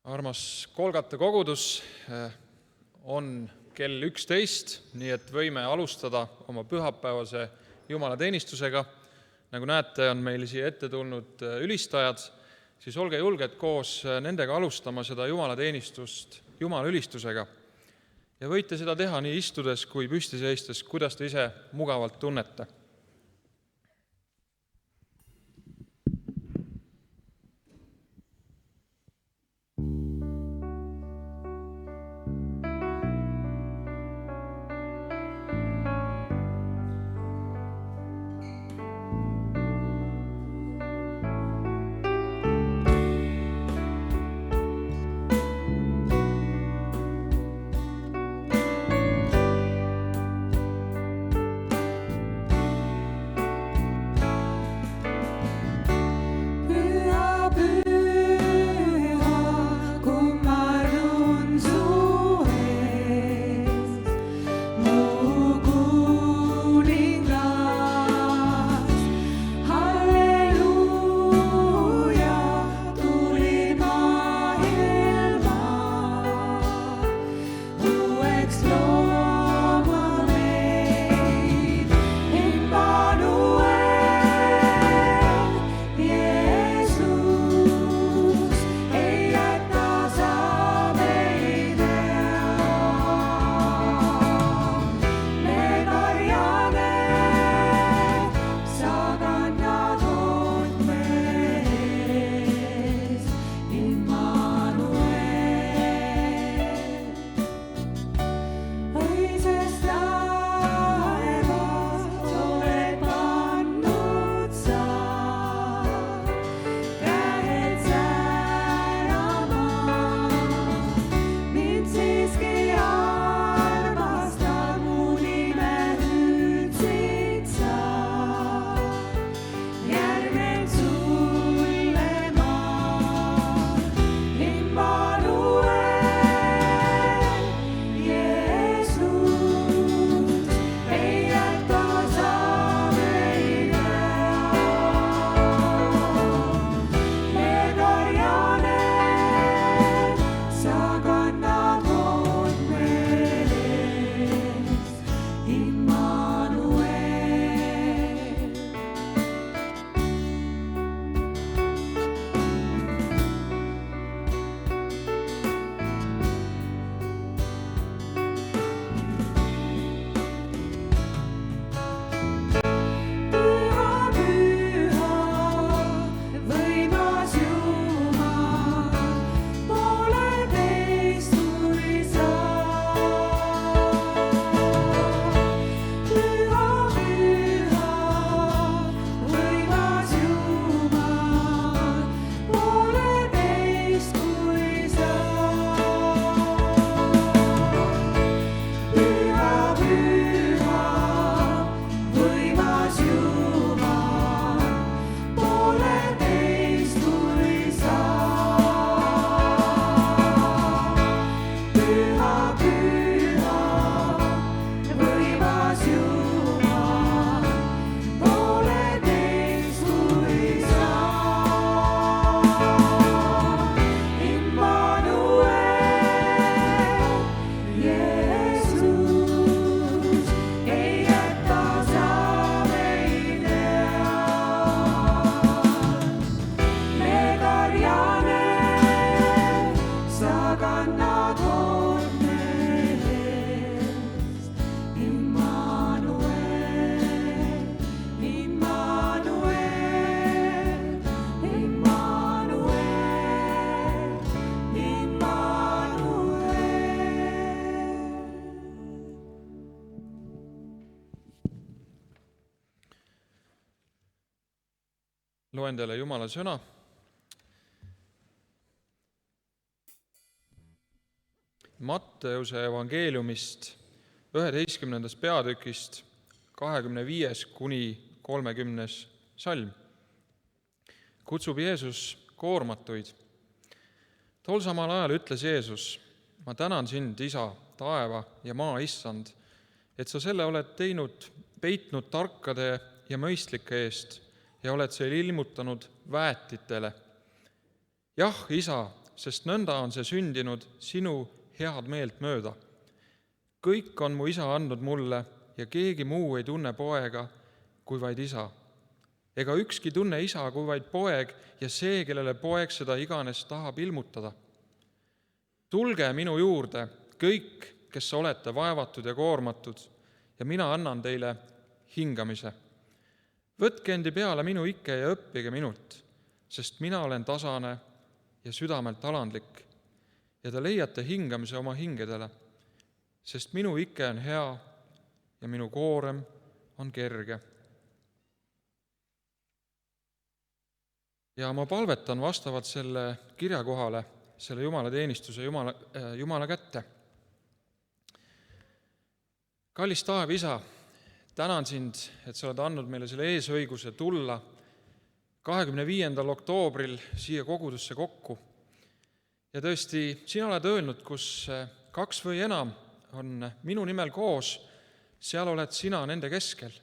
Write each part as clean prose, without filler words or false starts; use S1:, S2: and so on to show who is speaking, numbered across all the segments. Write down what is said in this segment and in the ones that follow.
S1: Armas Kolgata kogudus, on kell 11, nii et võime alustada oma pühapäevase jumalateenistusega. Nagu näete, on meil siia ette tulnud ülistajad, siis olge julged koos nendega alustama seda jumalateenistust jumalaülistusega. Ja võite seda teha nii istudes kui püsti seistes, kuidas te ise mugavalt tunnete. Loen teile Jumala sõna. Matteuse evangeeliumist 11. peatükist 25. kuni 30. salm. Kutsub Jeesus koormatuid. Tol samal ajal ütles Jeesus: ma tänan sind, Isa, taeva ja maa issand, et sa selle oled peitnud tarkade ja mõistlike eest ja oled selle ilmutanud väetitele. Jah, Isa, sest nõnda on see sündinud sinu head meelt mööda. Kõik on mu isa andnud mulle ja keegi muu ei tunne poega kui vaid isa. Ega ükski tunne isa kui vaid poeg ja see, kellele poeg seda iganes tahab ilmutada. Tulge minu juurde kõik, kes olete vaevatud ja koormatud, ja mina annan teile hingamise. Võtke endi peale minu ikke ja õppige minult, sest mina olen tasane ja südamelt alandlik, ja te leiate hingamise oma hingedele, sest minu ikke on hea ja minu koorem on kerge. Ja ma palvetan vastavalt selle kirja kohale, selle jumalateenistuse Jumala kätte. Kallis Taavi isa, tänan sind, et sa oled andnud meile selle eesõiguse tulla 25. oktoobril siia kogudusse kokku. Ja tõesti, sina oled öelnud, kus 2 või enam on minu nimel koos, seal oled sina nende keskel.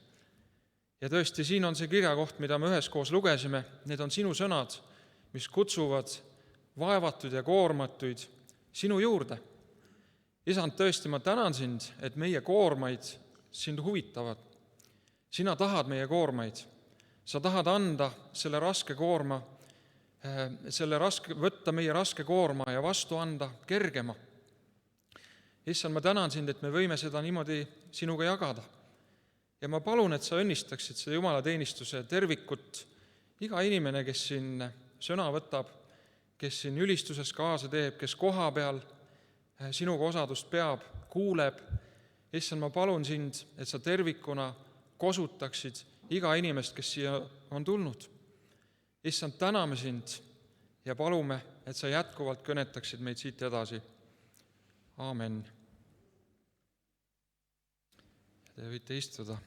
S1: Ja tõesti, siin on see kirjakoht, mida me üheskoos lugesime, need on sinu sõnad, mis kutsuvad vaevatud ja koormatuid sinu juurde. Isand, tõesti, ma tänan sind, et meie koormaid sind huvitavad. Sina tahad meie koormaid. Sa tahad anda selle raske koorma, võtta meie raske koorma ja vastu anda kergema. Issand, ma tänan sind, et me võime seda niimoodi sinuga jagada. Ja ma palun, et sa õnnistaksid seda jumalateenistuse tervikut. Iga inimene, kes siin sõna võtab, kes siin ülistuses kaasa teeb, kes koha peal sinuga osadust peab, kuuleb. Issand, ma palun sind, et sa tervikuna kosutaksid iga inimest, kes siia on tulnud. Issand, täname sind ja palume, et sa jätkuvalt kõnetaksid meid siit edasi. Aamen. Te võite istuda.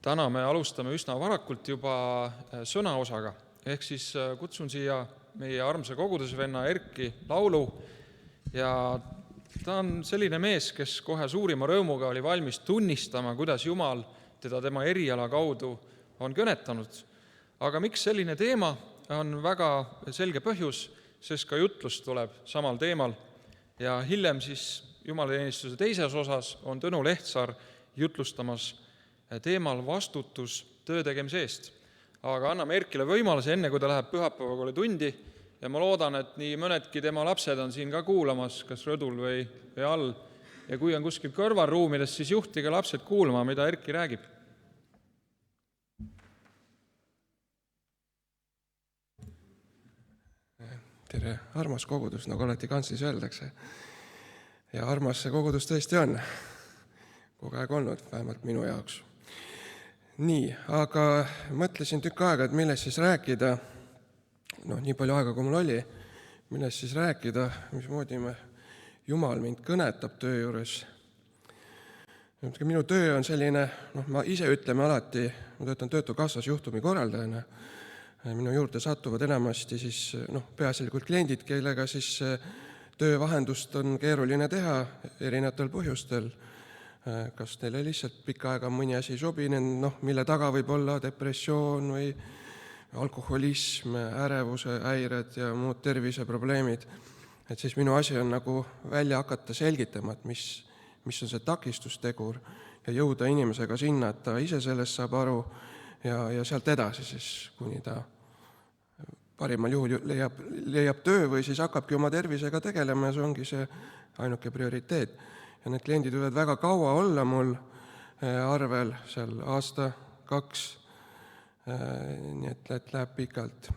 S1: Täna me alustame üsna varakult juba sõnaosaga, ehk siis kutsun siia meie armsa kogudusvenna Erki laulu ja ta on selline mees, kes kohe suurima rõõmuga oli valmis tunnistama, kuidas Jumal teda tema eriala kaudu on kõnetanud. Aga miks selline teema on väga selge põhjus, sest ka jutlus tuleb samal teemal ja hiljem siis jumalateenistuse teises osas on Tõnu Lehtsaar jutlustamas teemal vastutus töö tegemise eest. Aga anname Erkile võimaluse enne, kui ta läheb pühapäevakooli tundi ja ma loodan, et nii mõnedki tema lapsed on siin ka kuulamas, kas rõdul või all. Ja kui on kuskil kõrvalruumides, siis juhtige lapsed kuulama, mida Erki räägib.
S2: Tere, armas kogudus, nagu alati kantslis öeldakse. Ja armas see kogudus tõesti on. Kogu aeg olnud, vähemalt minu jaoks. Nii, aga mõtlesin tükk aega, et millest siis rääkida. Nii palju aega, kui mul oli, millest siis rääkida, mismoodi Jumal mind kõnetab töö juures. Minu töö on selline, ma ise ütleme alati, ma töötan töötukassas juhtumi korraldajana. Minu juurde satuvad enamasti siis, peaasjalikult kliendid, kellega siis töövahendust on keeruline teha erinevatel põhjustel. Kas teile lihtsalt pikka aega mõni asi ei sobinud, mille taga võib olla depressioon või alkoholism, ärevuse häired ja muud terviseprobleemid. Et siis minu asi on nagu välja hakata selgitama, et mis on see takistustegur ja jõuda inimesega sinna, et ta ise sellest saab aru ja sealt edasi siis, kuni ta parimal juhul leiab töö või siis hakkabki oma tervisega tegelema ja see ongi see ainuke prioriteet. Ja need kliendid võivad väga kaua olla mul arvel, seal aasta, 2, nii et läheb pikalt.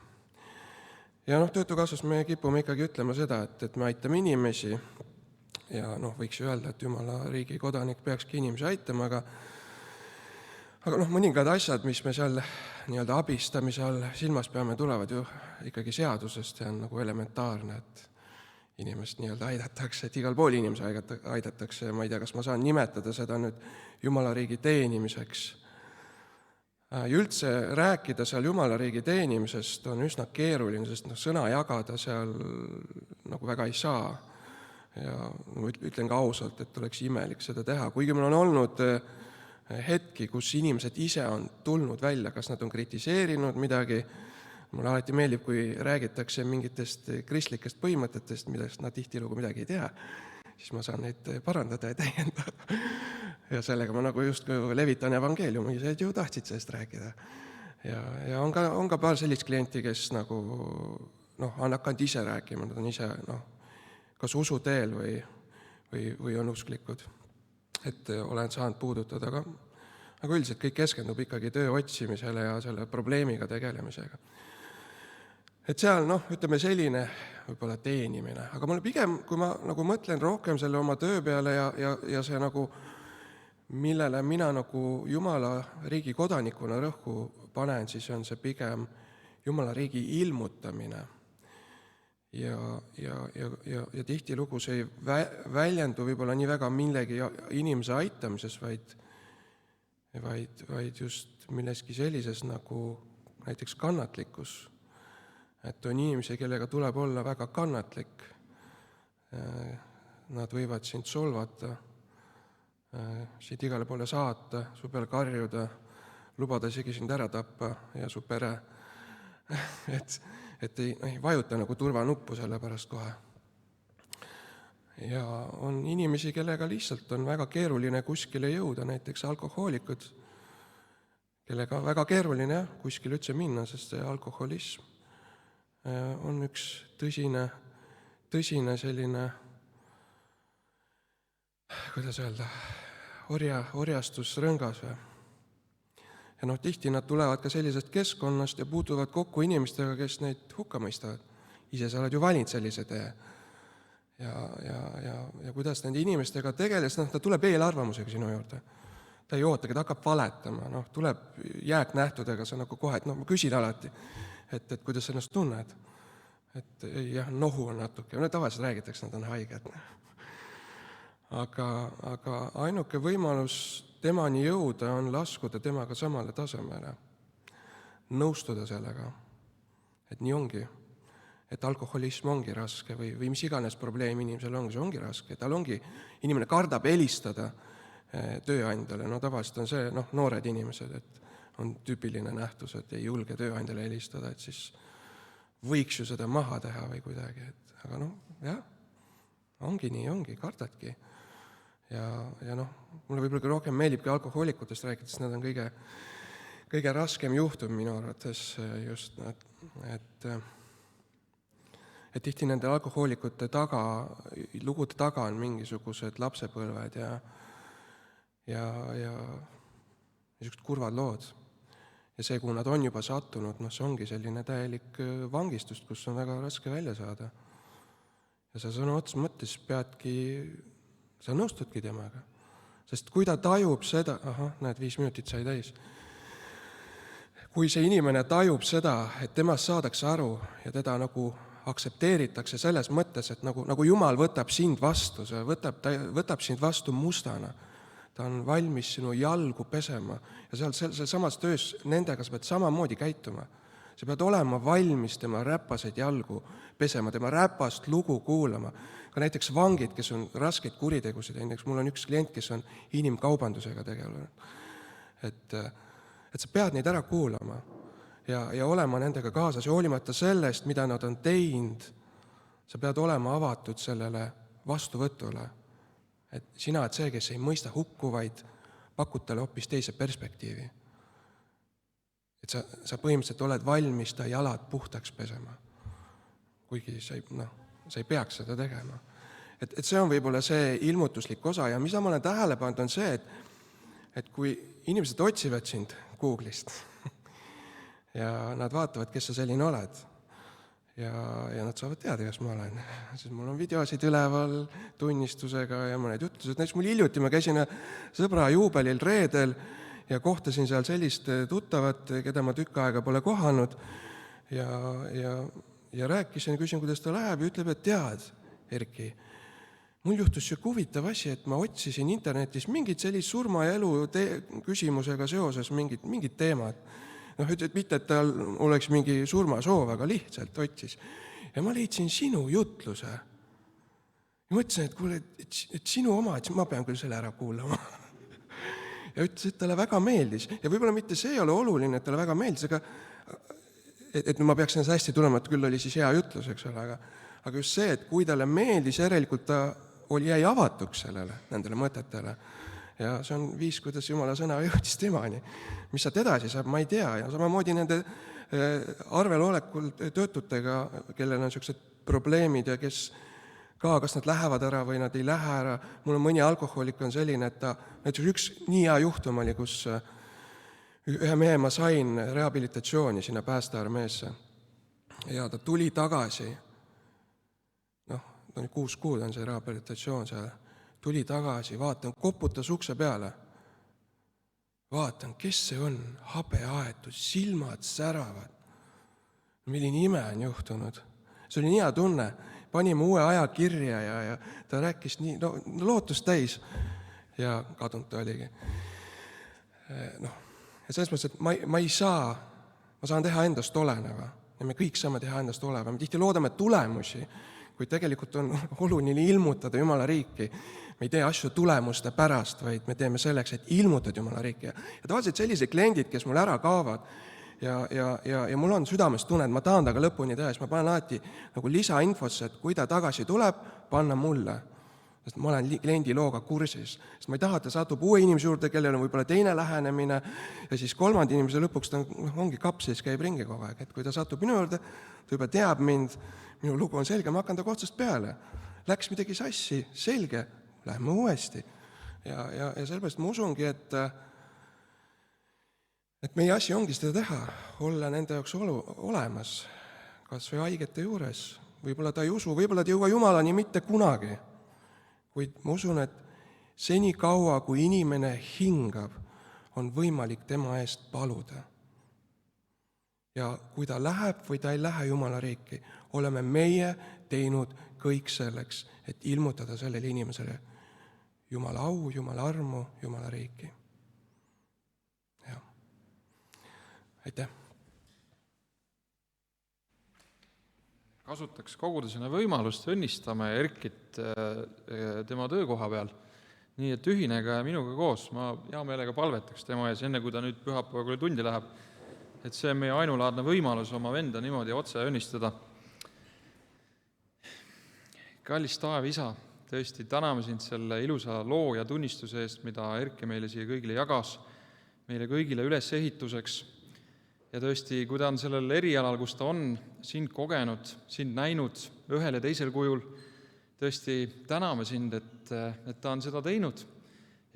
S2: Ja töötukassas me kipume ikkagi ütlema seda, et me aitame inimesi ja võiks ju öelda, et Jumala riigi kodanik peakski inimesi aitama, aga mõningad asjad, mis me seal nii-öelda abistamise all silmas peame, tulevad ju ikkagi seadusest, see on nagu elementaarne, et inimest nii-öelda aidatakse, et igal pool inimesi aidatakse ja ma ei tea, kas ma saan nimetada seda nüüd Jumala riigi teenimiseks. Ja üldse rääkida seal Jumala riigi teenimisest on üsna keeruline, sest sõna jagada seal nagu väga ei saa. Ja ütlen ka ausalt, et oleks imelik seda teha. Kuigi mul on olnud hetki, kus inimesed ise on tulnud välja, kas nad on kritiseerinud midagi. Mulle alati meeldib, kui räägitakse mingitest kristlikest põhimõtetest, millest nad tihtilugu midagi ei tea, siis ma saan neid parandada ja täiendada. Ja sellega ma nagu just levitan evangeeliumi, ise ju tahtsid sellest rääkida. Ja on ka paar sellist klienti, kes nagu on hakanud ise rääkima, nad on ise kas usuteel või on usklikud. Et olen saanud puudutada ka. Aga üldiselt kõik keskendub ikkagi töö otsimisele ja selle probleemiga tegelemisega. Et seal, ütleme selline võib-olla teenimine. Aga mulle pigem, kui ma nagu mõtlen rohkem selle oma töö peale ja see nagu, millele mina nagu Jumala riigi kodanikuna rõhku panen, siis on see pigem Jumala riigi ilmutamine. Ja tihtilugu see ei väljendu võib-olla nii väga millegi inimese aitamises, vaid just milleski sellises nagu näiteks kannatlikkus. Et on inimesi, kellega tuleb olla väga kannatlik. Nad võivad sind solvata, siit igale poole saata, su peale karjuda, lubada isegi sind ära tappa ja su pere. Et ei vajuta nagu turvanuppu selle pärast kohe. Ja on inimesi, kellega lihtsalt on väga keeruline kuskile jõuda, näiteks alkohoolikud, kellega väga keeruline kuskile üldse minna, sest see alkoholism on üks tõsine selline, kuidas öelda, orjastusrõngas. Ja tihti nad tulevad ka sellisest keskkonnast ja puutuvad kokku inimestega, kes neid hukka mõistavad. Ise sa oled ju valinud sellise tee. Ja kuidas nende inimestega tegeles, ta tuleb eelarvamusega sinu juurde. Ta ei ootagi, ta hakkab valetama, tuleb jääknähtudega, sa nagu kohe, ma küsin alati, et kuidas sa ennast tunned. Et jah, nohu on natuke, tavaliselt räägitakse, nad on haiged. Aga ainuke võimalus temani jõuda on laskuda temaga samale tasemele. Nõustuda sellega, et nii ongi. Et alkoholism ongi raske või mis iganes probleem inimesel ongi, see ongi raske. Tal ongi, inimene kardab helistada tööandjale. Tavaliselt on see, noored inimesed, et on tüüpiline nähtus, et ei julge tööandjale helistada, et siis võiks ju seda maha teha või kuidagi. Aga jah, ongi nii, kardadki. Ja mulle võib-olla rohkem meeldibki alkohoolikutest rääkides, nad on kõige raskem juhtum minu arvates just, et tihti nende alkohoolikute lugude taga on mingisugused lapsepõlved ja niisugused kurvad lood. Ja see, kuhu nad on juba sattunud, see ongi selline täielik vangistust, kus on väga raske välja saada. Ja sa sõna otsa mõttes sa nõustudki temaga. Sest kui ta tajub seda, 5 minutit sai täis. Kui see inimene tajub seda, et temast saadakse aru ja teda nagu aksepteeritakse selles mõttes, et nagu Jumal võtab sind vastu, võtab sind vastu mustana, ta on valmis sinu jalgu pesema ja seal samas töös nendega sa pead samamoodi käituma. Sa pead olema valmis tema räpaseid jalgu pesema, tema räpast lugu kuulama. Ka näiteks vangid, kes on raskeid kuritegusid, näiteks mul on üks klient, kes on inimkaubandusega tegelenud. Et sa pead neid ära kuulama ja olema nendega kaasas ja hoolimata sellest, mida nad on teinud, sa pead olema avatud sellele vastuvõtule. Et sina oled see, kes ei mõista hukku, vaid pakud talle hoopis teise perspektiivi. Et sa põhimõtteliselt oled valmis ta jalad puhtaks pesema, kuigi sa ei peaks seda tegema. Et see on võib-olla see ilmutuslik osa ja mida ma olen tähele pannud on see, et kui inimesed otsivad sind Google'ist ja nad vaatavad, kes sa selline oled ja nad saavad teada, kes ma olen. Siis mul on videosid üleval tunnistusega ja mõned jutlused. Näiteks mul hiljuti ma käisin sõbra juubelil reedel ja kohtasin seal sellist tuttavat, keda ma tükk aega pole kohanud ja rääkisin ja küsin, kuidas ta läheb ja ütleb, et tead, Erki, mul juhtus siuke huvitav asi, et ma otsisin internetis mingit sellist surma ja elu küsimusega seoses mingid teemad. Mitte, et tal oleks mingi surmasoov, aga lihtsalt otsis. Ja ma leidsin sinu jutluse. Ja mõtlesin, et kuule, et sinu oma, et ma pean küll selle ära kuulama. ja ütles, et talle väga meeldis. Ja võib-olla mitte see ei ole oluline, et talle väga meeldis, aga et ma peaks ennast hästi tulema, et küll oli siis hea jutlus, eks ole, aga just see, et kui talle meeldis, järelikult ta jäi avatuks sellele, nendele mõtetele. Ja see on viis, kuidas Jumala sõna jõudis temani. Mis saad edasi saab, ma ei tea. Ja samamoodi nende arvel olekul töötutega, kellel on sellised probleemid ja kes ka, kas nad lähevad ära või nad ei lähe ära. Mul on mõni alkohoolik on selline, et näiteks üks nii hea juhtum oli, kus ühe mehe ma sain rehabilitatsiooni sinna päästearmeesse ja ta tuli tagasi. 6 kuud on see rehabilitatsioon seal. Tuli tagasi, vaatan, koputas ukse peale. Vaatan, kes see on, habeaetud, silmad säravad. Milline ime on juhtunud. See oli nii hea tunne. Panime uue aja kirja ja ta rääkis nii, lootust täis ja kadunud ta oligi. Ja selles mõttes, et ma ei saa, ma saan teha endast oleneva ja me kõik saame teha endast oleva. Me tihti loodame tulemusi, kui tegelikult on oluline ilmutada Jumala riiki. Me ei tee asju tulemuste pärast, vaid me teeme selleks, et ilmutada Jumala riiki. Ja tavaliselt sellised kliendid, kes mul ära kaovad ja mul on südames tunne, et ma tahan taga lõpuni teha, siis ma panen alati nagu lisainfosse, et kui ta tagasi tuleb, panna mulle. Sest ma olen kliendi looga kursis. Sest ma ei taha, et ta satub uue inimese juurde, kellel on võib-olla teine lähenemine ja siis kolmanda inimese lõpuks ta ongi kapsis, käib ringi kogu aeg. Et kui ta satub minu juurde, ta juba teab mind, minu lugu on selge, ma hakkan ta otsast peale. Läks midagi sassi, selge, lähme uuesti. Ja sellepärast ma usungi, et meie asi ongi seda teha, olla nende jaoks olemas, kas või haigete juures. Võib-olla ta ei usu, võib-olla ta ei jõua Jumalani mitte kunagi. Kuid ma usun, et seni kaua, kui inimene hingab, on võimalik tema eest paluda. Ja kui ta läheb või ta ei lähe Jumala riiki, oleme meie teinud kõik selleks, et ilmutada sellele inimesele Jumala au, Jumala armu, Jumala riiki. Ja. Aitäh!
S1: Kasutaks kogudusena võimalust, õnnistame Erkit tema töökoha peal. Nii et ühinega ja minuga koos ma hea meelega palvetaks tema ees, enne kui ta nüüd pühapäeva tundi läheb. Et see on meie ainulaadne võimalus oma venda niimoodi otse õnnistada. Kallis Taav isa, tõesti täname sind selle ilusa loo ja tunnistuse eest, mida Erki meile siia kõigile jagas, meile kõigile ülesehituseks. Ja tõesti, kui ta on sellel erialal, kus ta on sind kogenud, sind näinud ühel ja teisel kujul, tõesti täname sind, et ta on seda teinud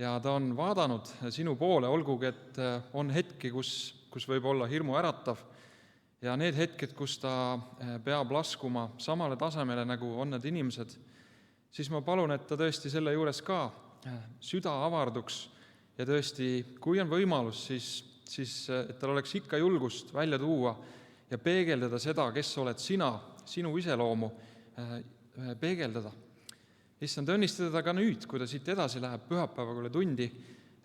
S1: ja ta on vaadanud sinu poole, olgugi, et on hetki, kus võib olla hirmu äratav ja need hetked, kus ta peab laskuma samale tasemele, nagu on need inimesed, siis ma palun, et ta tõesti selle juures ka süda avarduks ja tõesti, kui on võimalus, siis et tal oleks ikka julgust välja tuua ja peegeldada seda, kes oled sina, sinu iseloomu peegeldada. Issand, õnnistada ka nüüd, kui ta siit edasi läheb pühapäevaga tundi,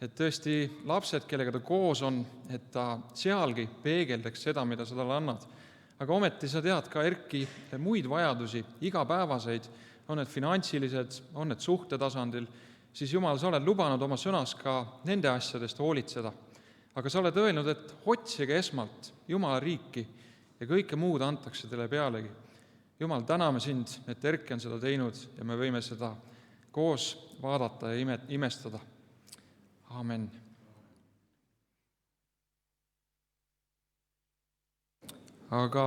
S1: et tõesti lapsed, kellega ta koos on, et ta sealgi peegeldaks seda, mida sa talle annad. Aga ometi sa tead ka Erki muid vajadusi, igapäevaseid, on need finantsilised, on need suhtetasandil, siis Jumal, sa oled lubanud oma sõnas ka nende asjadest hoolitseda. Aga sa oled öelnud, et otsige esmalt Jumala riiki ja kõike muud antakse teile pealegi. Jumal, täname sind, et Erki on seda teinud ja me võime seda koos vaadata ja imestada. Amen. Aga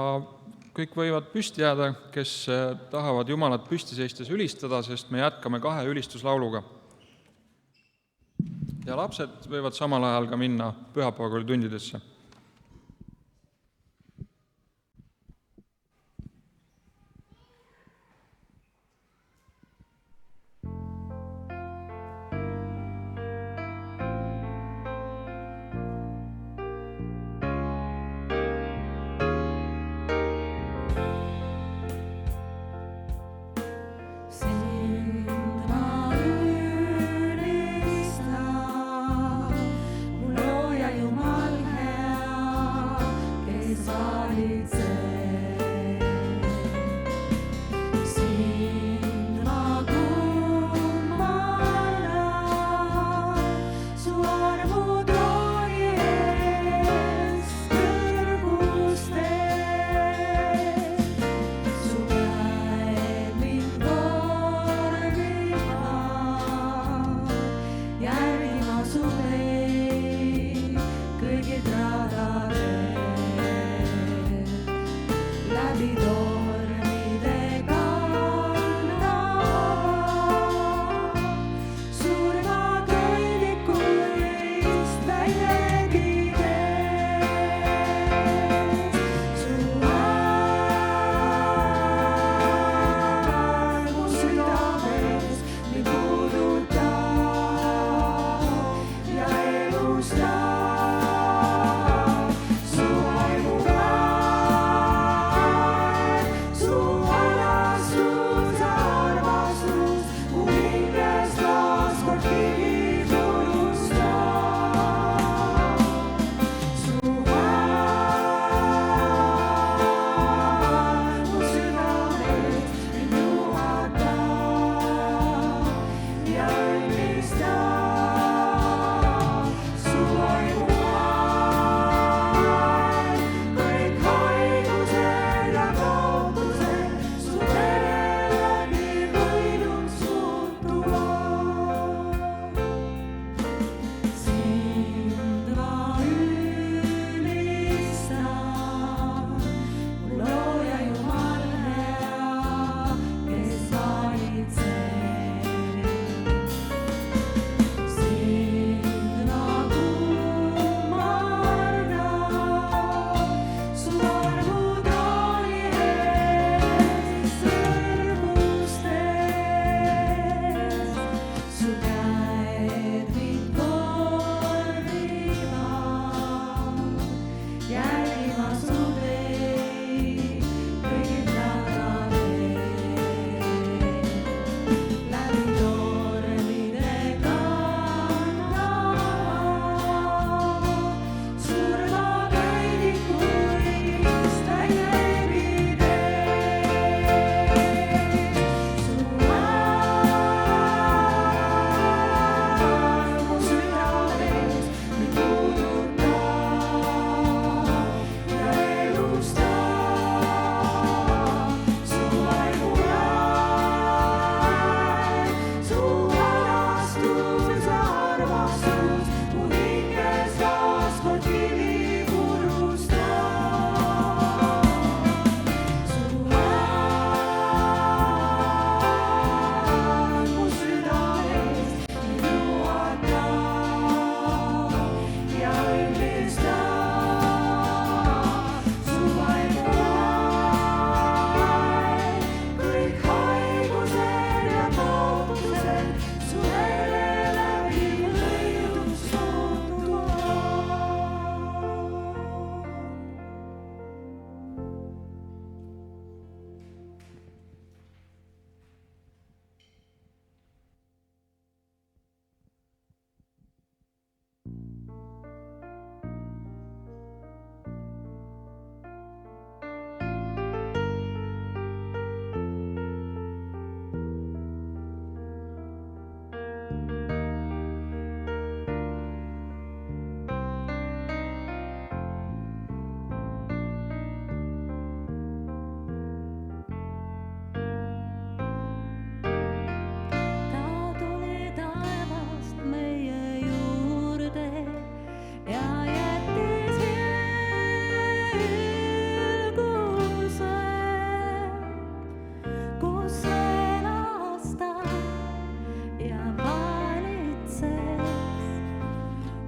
S1: kõik võivad püsti jääda, kes tahavad Jumalat püsti seistes ülistada, sest me jätkame 2 ülistuslauluga. Ja lapsed võivad samal ajal ka minna pühapäevakooli tundidesse.
S3: Jumal hea.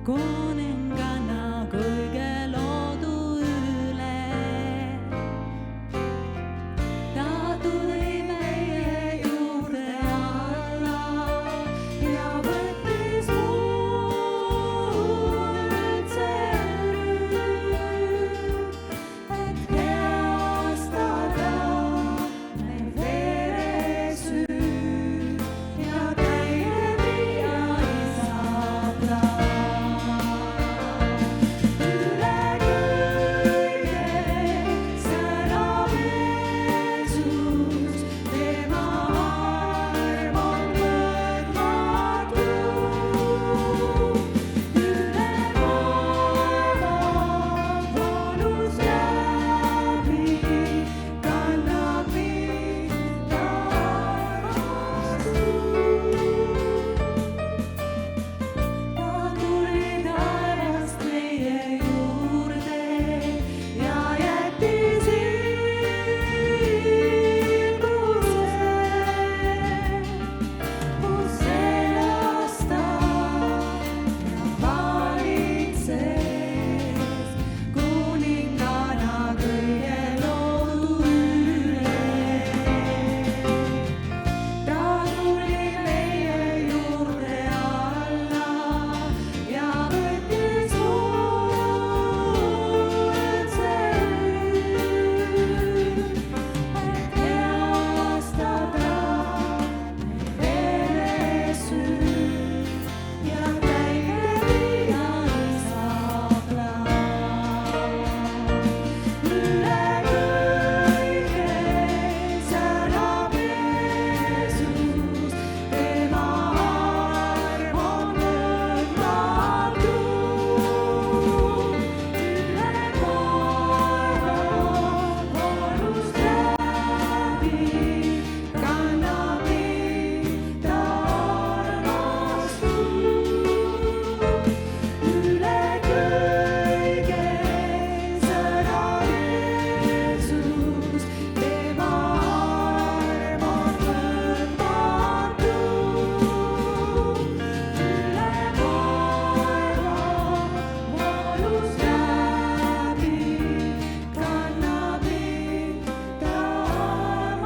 S3: kuninganna kõige loodu üle. Ta tuli meie juurde alla ja võttis muld serüüd, et heastada meil veresüüd ja täie viia isa plaan. Üle kõige särab Jeesus, tema arm on mõõtmatu. Üle maailma valus läbi kannab mind armastus. Ta tuli taevast meie juurde ja jättis ilmuse, kus elas ta ja valitses kuninganna kõige loodu üle. Ta tuli meie juurde alla ja võttis muld serüüd, et heastada meil veresüüd ja täide viia isa plaan. Üle kõige särab Jeesus, tema arm on mõõtmatu. Üle maailma valus läbi kannab mind armastus. Üle kõige särab Jeesus, tema arm on mõõtmatu. Üle maailma valus läbi kannab mind armastus. Üle taeva valus läbi kannab mind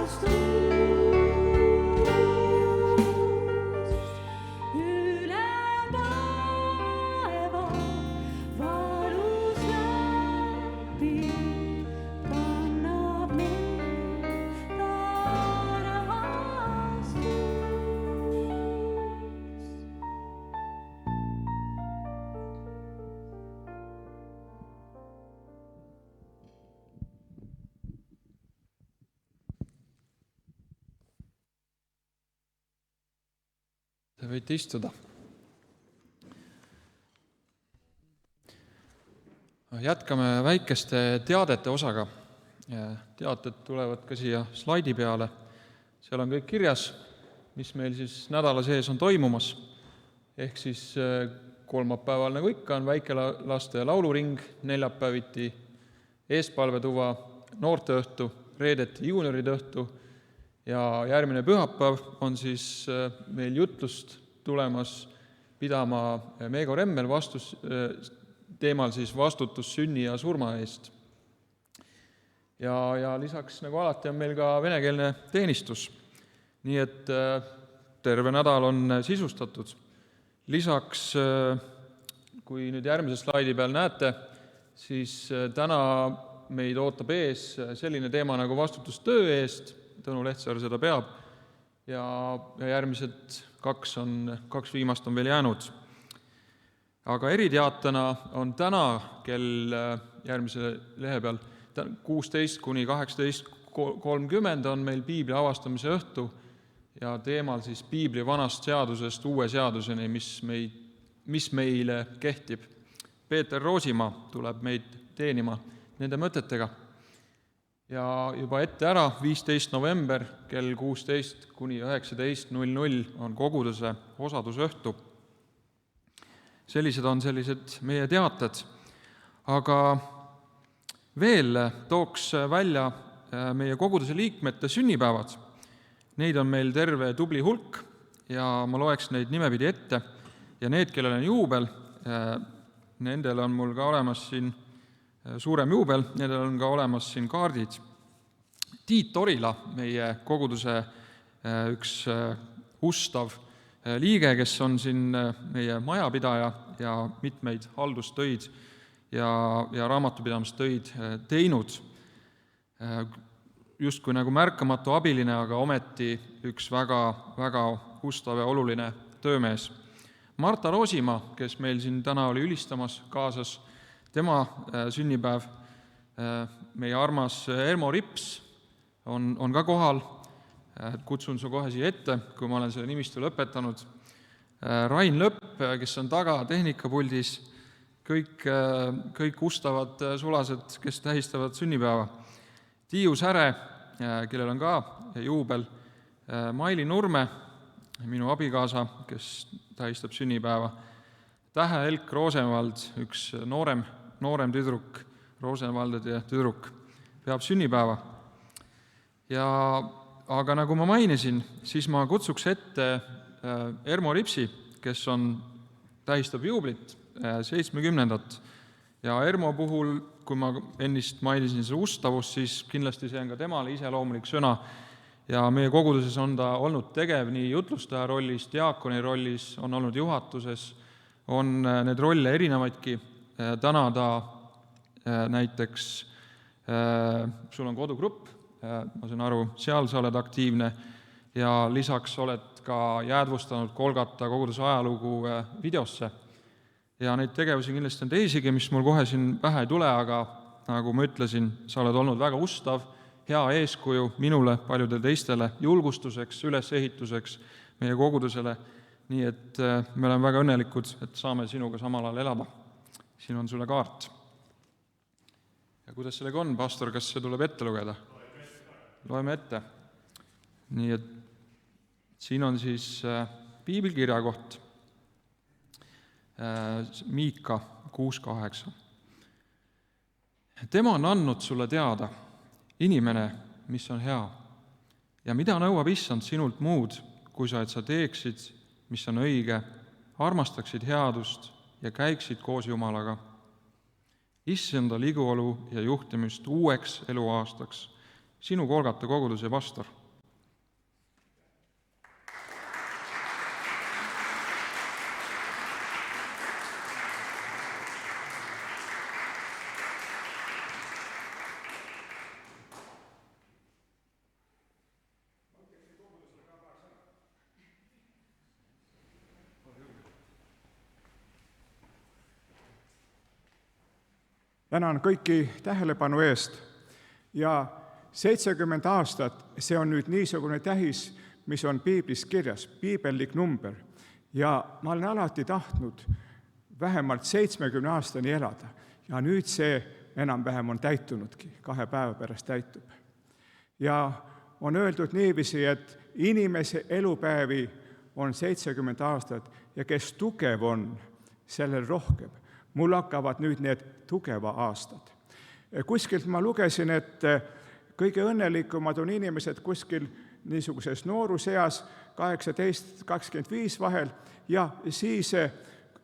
S3: armastus.
S1: Te võite istuda. Jätkame väikeste teadete osaga. Teated tulevad ka siia slaidi peale. Seal on kõik kirjas, mis meil siis nädala sees on toimumas. Ehk siis kolmapäeval, nagu ikka, on väikelaste lauluring, neljapäeviti eespalvetuva noorteõhtu, reedeti juunioride õhtu ja järgmine pühapäev on siis meil jutlust tulemas pidama Meego Remmel teemal siis vastutus sünni ja surma eest. Ja lisaks, nagu alati, on meil ka venekeelne teenistus. Nii et terve nädal on sisustatud. Lisaks, kui nüüd järgmise slaidi peal näete, siis täna meid ootab ees selline teema nagu vastutus töö eest. Tõnu Lehtsaar seda peab ja järgmised kaks viimast on veel jäänud. Aga eriteatena on täna kell järgmise lehe peal 16 kuni 18:30 on meil piibli avastamise õhtu ja teemal siis piibli vanast seadusest uue seaduseni, mis meile kehtib. Peeter Roosimaa tuleb meid teenima nende mõtetega. Ja juba ette ära, 15. november kell 16 kuni 19:00 on koguduse osadusõhtu. Sellised on meie teated. Aga veel tooks välja meie koguduse liikmete sünnipäevad. Neid on meil terve tubli hulk ja ma loeks neid nimepidi ette. Ja need, kellel on juubel, nendel on mul ka olemas siin suurem juubel, nendel on ka olemas siin kaardid. Tiit Orila, meie koguduse üks ustav liige, kes on siin meie majapidaja ja mitmeid haldustöid ja raamatupidamistöid teinud. Justkui nagu märkamatu abiline, aga ometi üks väga, väga ustav ja oluline töömees. Marta Roosimaa, kes meil siin täna oli ülistamas kaasas, tema sünnipäev, meie armas Ermo Rips on ka kohal. Kutsun su kohe siia ette, kui ma olen selle nimistu lõpetanud. Rain Lõpp, kes on taga tehnikapuldis, kõik ustavad sulased, kes tähistavad sünnipäeva. Tiiu Säre, kellel on ka juubel. Maili Nurme, minu abikaasa, kes tähistab sünnipäeva. Tähe Elk Rosenvald, üks noorem tüdruk, Rosenvaldide tüdruk, peab sünnipäeva. Aga nagu ma mainisin, siis ma kutsuks ette Ermo Ripsi, kes tähistab juublit 70. Ja Ermo puhul, kui ma ennist mainisin see ustavus, siis kindlasti see on ka temale iseloomulik sõna. Ja meie koguduses on ta olnud tegev nii jutlustaja rollis, diaakoni rollis, on olnud juhatuses, on need rolle erinevaidki. Täna ta näiteks, sul on kodugrupp, ma saan aru, seal sa oled aktiivne ja lisaks oled ka jäädvustanud Kolgata koguduse ajalugu videosse. Ja neid tegevusi kindlasti on teisigi, mis mul kohe siin pähe ei tule, aga nagu ma ütlesin, sa oled olnud väga ustav, hea eeskuju minule, paljudele teistele, julgustuseks, ülesehituseks meie kogudusele. Nii et me oleme väga õnnelikud, et saame sinuga samal ajal elada. Siin on sulle kaart. Ja kuidas sellega on, pastor, kas see tuleb ette lugeda? Loeme ette. Nii et siin on siis piiblikirja koht. Miika 6.8. Tema on andnud sulle teada, inimene, mis on hea, ja mida nõuab issand sinult muud, kui sa teeksid, mis on õige, armastaksid headust ja käiksid koos Jumalaga. Issanda liguolu ja juhtimist uueks eluaastaks, sinu Kolgata koguduse pastor.
S4: Tänan kõiki tähelepanu eest ja 70 aastat, see on nüüd niisugune tähis, mis on piiblis kirjas, piibellik number. Ja ma olen alati tahtnud vähemalt 70 aastani elada ja nüüd see enam-vähem on täitunudki, 2 päeva pärast täitub. Ja on öeldud niiviisi, et inimese elupäevi on 70 aastat ja kes tugev on, sellel rohkem. Mul hakkavad nüüd need tugeva aastad. Kuskilt ma lugesin, et kõige õnnelikumad on inimesed kuskil niisuguses nooruseas, 18-25 vahel, ja siis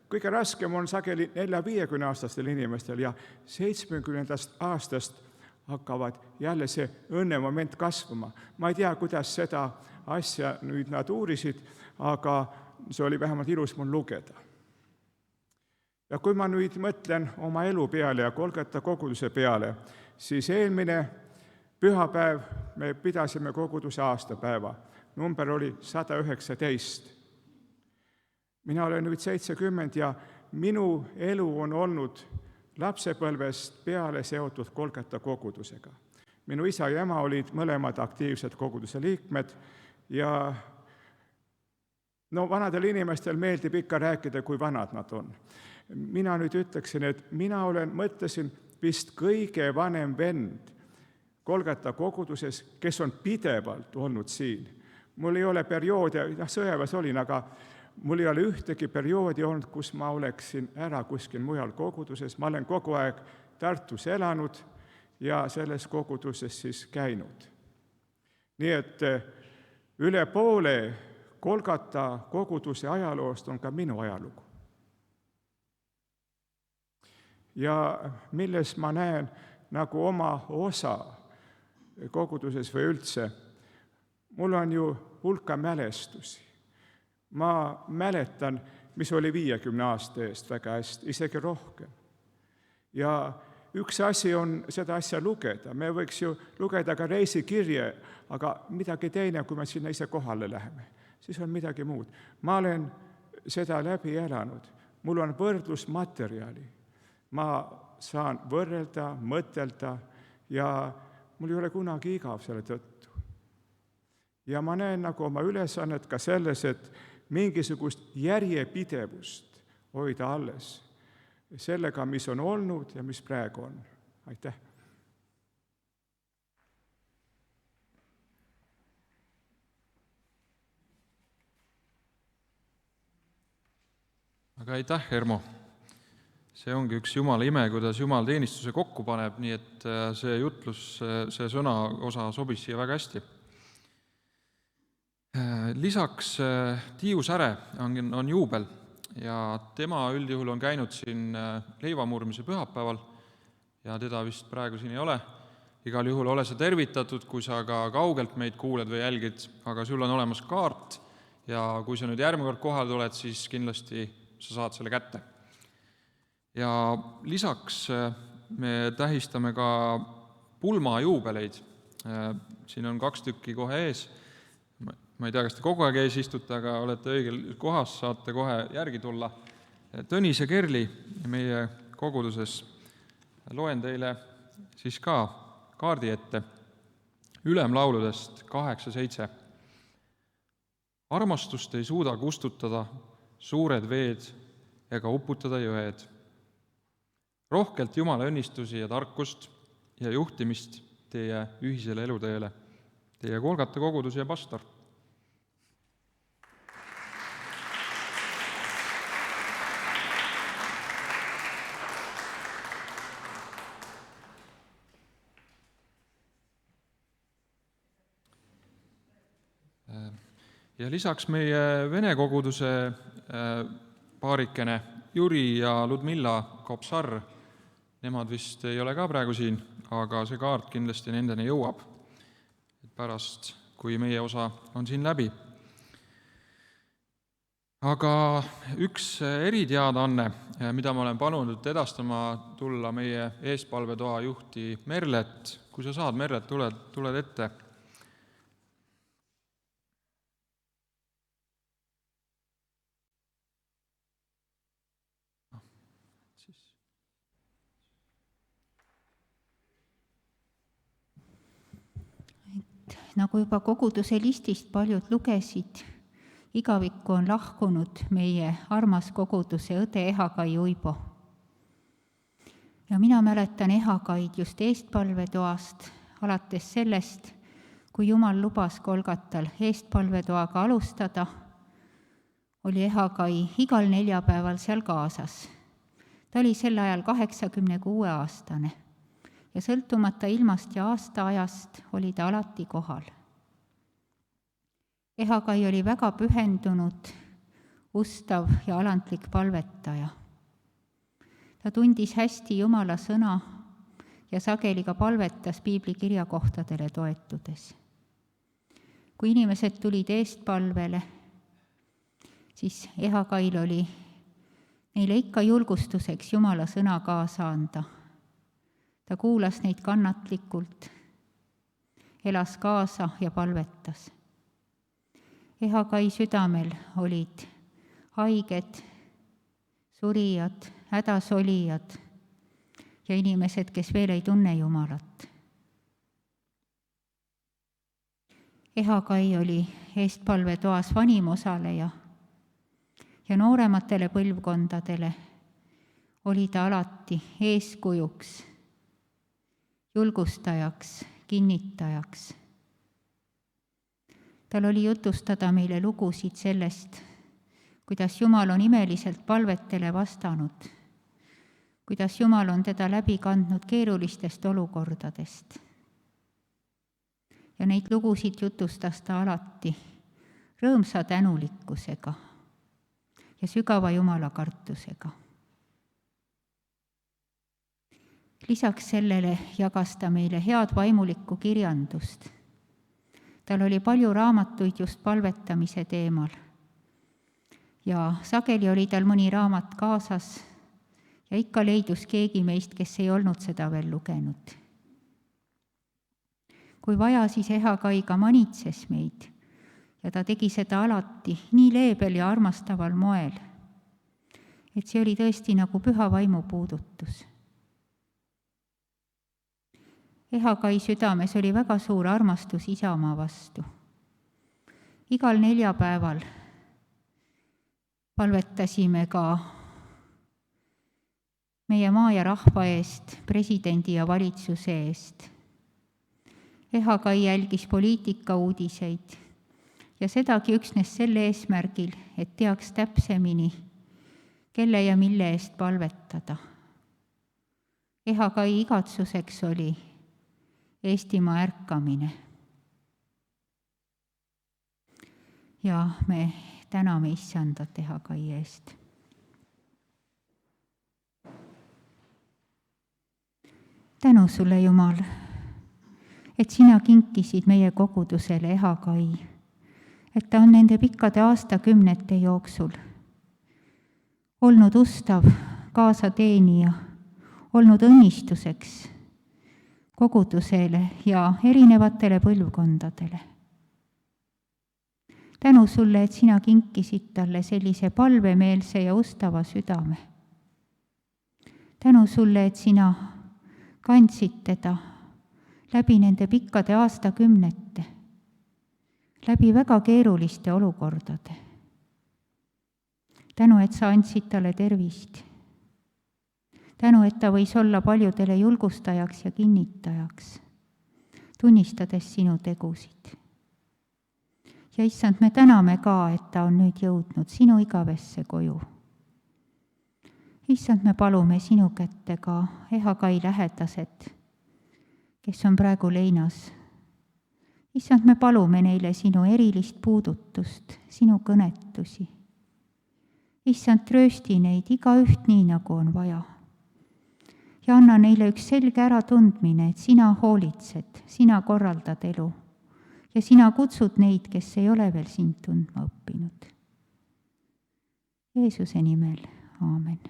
S4: kõige raskem on sageli 40-50 aastastel inimestel ja 70 aastast hakkavad jälle see õnnemoment kasvama. Ma ei tea, kuidas seda asja nüüd nad uurisid, aga see oli vähemalt ilus mul lugeda. Ja kui ma nüüd mõtlen oma elu peale ja Kolgata koguduse peale, siis eelmine pühapäev me pidasime koguduse aastapäeva. Number oli 119. Mina olen nüüd 70 ja minu elu on olnud lapsepõlvest peale seotud Kolgata kogudusega. Minu isa ja ema olid mõlemad aktiivsed koguduse liikmed ja vanadel inimestel meeldib ikka rääkida, kui vanad nad on. Mina nüüd ütleksin, et mina mõtlesin vist kõige vanem vend Kolgata koguduses, kes on pidevalt olnud siin. Mul ei ole perioodi, sõjaväes olin, aga mul ei ole ühtegi perioodi olnud, kus ma oleksin ära kuskil mujal koguduses. Ma olen kogu aeg Tartus elanud ja selles koguduses siis käinud. Nii et üle poole Kolgata koguduse ajaloost on ka minu ajalugu. ja milles ma näen nagu oma osa koguduses või üldse. Mul on ju hulka mälestusi. Ma mäletan, mis oli 50 aasta eest väga hästi, isegi rohkem. Ja üks asi on seda asja lugeda. Me võiks ju lugeda ka reisikirje, aga midagi teine, kui me sinna ise kohale läheme. Siis on midagi muud. Ma olen seda läbi elanud. Mul on võrdlusmaterjali. Ma saan võrrelda, mõtelda ja mul ei ole kunagi igav selle tõttu. Ja ma näen nagu oma ülesannet ka selles, et mingisugust järjepidevust hoida alles sellega, mis on olnud ja mis praegu on. Aitäh!
S1: Aga aitäh, Ermo! See ongi üks Jumala ime, kuidas Jumal teenistuse kokku paneb, nii et see jutlus, see sõnaosa sobis siia väga hästi. Lisaks Tiiu Säre on juubel ja tema üldjuhul on käinud siin leivamurmise pühapäeval ja teda vist praegu siin ei ole. Igal juhul ole sa tervitatud, kui sa ka kaugelt meid kuuled või jälgid, aga sul on olemas kaart ja kui sa nüüd järgmine kord kohale tuled, siis kindlasti sa saad selle kätte. Ja lisaks me tähistame ka pulma juubeleid. Siin on 2 tükki kohe ees. Ma ei tea, kas te kogu aeg ees istute, aga olete õigel kohas, saate kohe järgi tulla. Tõnis ja Kerli meie koguduses. Loen teile siis ka kaardi ette Ülemlauludest 8-7. Armastust ei suuda kustutada suured veed ega uputada jõed. Rohkelt Jumala õnnistusi ja tarkust ja juhtimist teie ühisele eluteele. Teie Kolgata kogudus ja pastor. Ja lisaks meie vene koguduse paarikene Juri ja Ludmilla Kopsar, nemad vist ei ole ka praegu siin, aga see kaart kindlasti nendeni jõuab pärast, kui meie osa on siin läbi. Aga üks eriteadaanne, mida ma olen palunud edastama tulla meie eespalvetoa juhti Merlet. Kui sa saad, Merlet, tuled ette.
S5: Nagu juba koguduse listist paljud lugesid, igavikku on lahkunud meie armas koguduse õde Ehakai Uibo. Ja mina mäletan Ehakaid just eestpalvetoast, alates sellest, kui Jumal lubas Kolgatal eestpalvetoaga alustada, oli Ehakai igal neljapäeval seal kaasas. Ta oli sel ajal 86-aastane. Ja sõltumata ilmast ja aastaajast oli ta alati kohal. Ehakai oli väga pühendunud, ustav ja alandlik palvetaja. Ta tundis hästi Jumala sõna ja sageli ka palvetas piiblikirjakohtadele toetudes. Kui inimesed tulid eestpalvele, siis Ehakail oli neile ikka julgustuseks Jumala sõna kaasa anda. Ta kuulas neid kannatlikult, elas kaasa ja palvetas. Ehakai südamel olid haiged, surijad, hädasolijad ja inimesed, kes veel ei tunne Jumalat. Ehakai oli eestpalvetoas vanim osaleja ja noorematele põlvkondadele oli ta alati eeskujuks, julgustajaks, kinnitajaks. Tal oli jutustada meile lugusid sellest, kuidas Jumal on imeliselt palvetele vastanud, kuidas Jumal on teda läbi kandnud keerulistest olukordadest. Ja neid lugusid jutustas ta alati rõõmsa tänulikkusega ja sügava Jumala kartusega. Lisaks sellele jagas ta meile head vaimulikku kirjandust. Tal oli palju raamatuid just palvetamise teemal. Ja sageli oli tal mõni raamat kaasas ja ikka leidus keegi meist, kes ei olnud seda veel lugenud. Kui vaja, siis Ehakai ka manitses meid ja ta tegi seda alati nii leebel ja armastaval moel, et see oli tõesti nagu püha vaimu puudutus. Ehakai südames oli väga suur armastus Isamaa vastu. Igal neljapäeval palvetasime ka meie maa ja rahva eest, presidendi ja valitsuse eest. Ehakai jälgis poliitika uudiseid ja sedagi üksnes selle eesmärgil, et teaks täpsemini, kelle ja mille eest palvetada. Ehakai igatsuseks oli Eestimaa ärkamine. Ja me täname Issandat Ehakai eest. Tänu sulle, Jumal, et sina kinkisid meie kogudusele Ehakai, et ta on nende pikkade aastakümnete jooksul olnud ustav kaasateenija, olnud õnnistuseks kogudusele ja erinevatele põlvkondadele. Tänu sulle, et sina kinkisid talle sellise palvemeelse ja ustava südame. Tänu sulle, et sina kandsid teda läbi nende pikkade aastakümnete, läbi väga keeruliste olukordade. Tänu, et sa andsid talle tervist. Tänu, et ta võis olla paljudele julgustajaks ja kinnitajaks, tunnistades sinu tegusid. Ja issand, me täname ka, et ta on nüüd jõudnud sinu igavesse koju. Issand, me palume sinu kätte ka Ehakai lähedased, kes on praegu leinas. Issand, me palume neile sinu erilist puudutust, sinu kõnetusi. Issand, tröösti neid igaüht nii, nagu on vaja. Ja anna neile üks selge äratundmine, et sina hoolitsed, sina korraldad elu ja sina kutsud neid, kes ei ole veel sind tundma õppinud. Jeesuse nimel, aamen.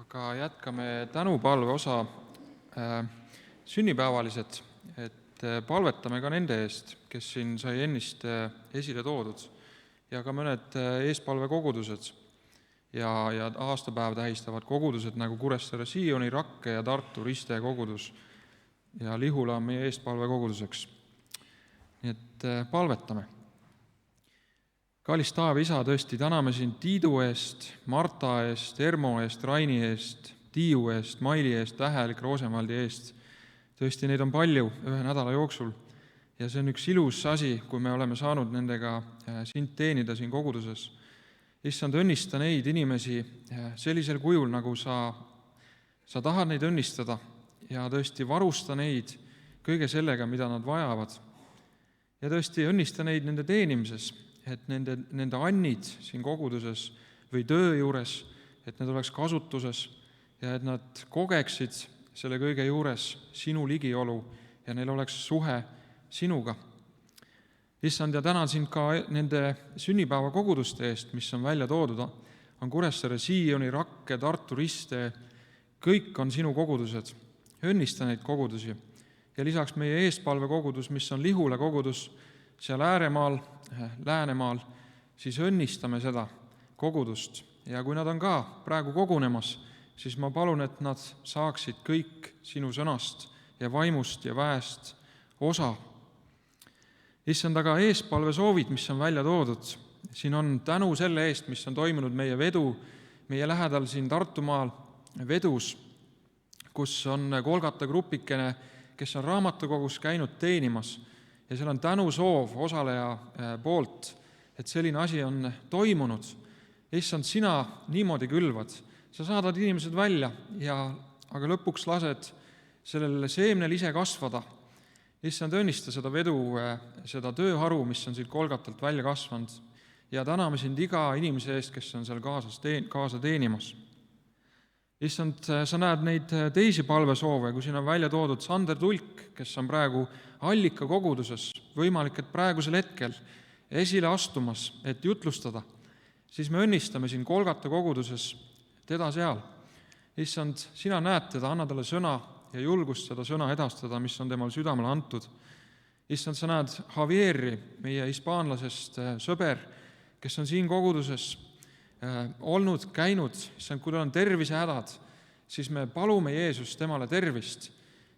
S1: Aga jätkame tänupalve osa sünnipäevalised, et palvetame ka nende eest, kes siin sai ennist esile toodud ja ka mõned eespalvekogudused ja aastapäev tähistavad kogudused nagu Kuressaare Sioni, Rakke ja Tartu Riste kogudus ja Lihula on meie eespalvekoguduseks. Nii et palvetame. Kallis Taavi Isa, tõesti täname sind Tiidu eest, Marta eest, Ermo eest, Raini eest, Tiiu eest, Maili eest, Tähelik Roosemaldi eest. Tõesti, neid on palju ühe nädala jooksul ja see on üks ilus asi, kui me oleme saanud nendega sind teenida siin koguduses. Issand, õnnista neid inimesi sellisel kujul, nagu sa tahad neid õnnistada ja tõesti varusta neid kõige sellega, mida nad vajavad. Ja tõesti õnnista neid nende teenimises, et nende annid siin koguduses või töö juures, et need oleks kasutuses ja et nad kogeksid selle kõige juures sinu ligiolu ja neil oleks suhe sinuga. Issand, ja tänan sind ka nende sünnipäevakoguduste eest, mis on välja toodud, on Kuressaare Sioni, Rakke, Tartu Riste, kõik on sinu kogudused. Õnnista neid kogudusi. Ja lisaks meie eespalvekogudus, mis on Lihula kogudus, seal ääremaal, Läänemaal, siis õnnistame seda kogudust. Ja kui nad on ka praegu kogunemas, siis ma palun, et nad saaksid kõik sinu sõnast ja vaimust ja väest osa. Issand, aga eespalve soovid, mis on välja toodud, siin on tänu selle eest, mis on toimunud meie vedu, meie lähedal siin Tartumaal vedus, kus on Golgata grupikene, kes on raamatukogus käinud teenimas ja seal on tänusoov osaleja poolt, et selline asi on toimunud. Issand, sina niimoodi külvad, sa saadad inimesed välja, aga lõpuks lased sellele seemnel ise kasvada. Issand, õnnista seda vedu, seda tööharu, mis on siit Golgatalt välja kasvanud ja täname sind iga inimese eest, kes on seal kaasa teenimas. Issand, sa näed neid teisi palvesoove, kui siin on välja toodud Sander Tulk, kes on praegu Allika koguduses, võimalik, et praegusel hetkel esile astumas, et jutlustada, siis me õnnistame siin Kolgata koguduses teda seal. Issand, sina näed teda, anna talle sõna ja julgust seda sõna edastada, mis on temal südamele antud. Issand, sa näed Javieri, meie hispaanlasest sõber, kes on siin koguduses olnud, käinud. Issand, kui tal on tervisehädad, siis me palume Jeesust temale tervist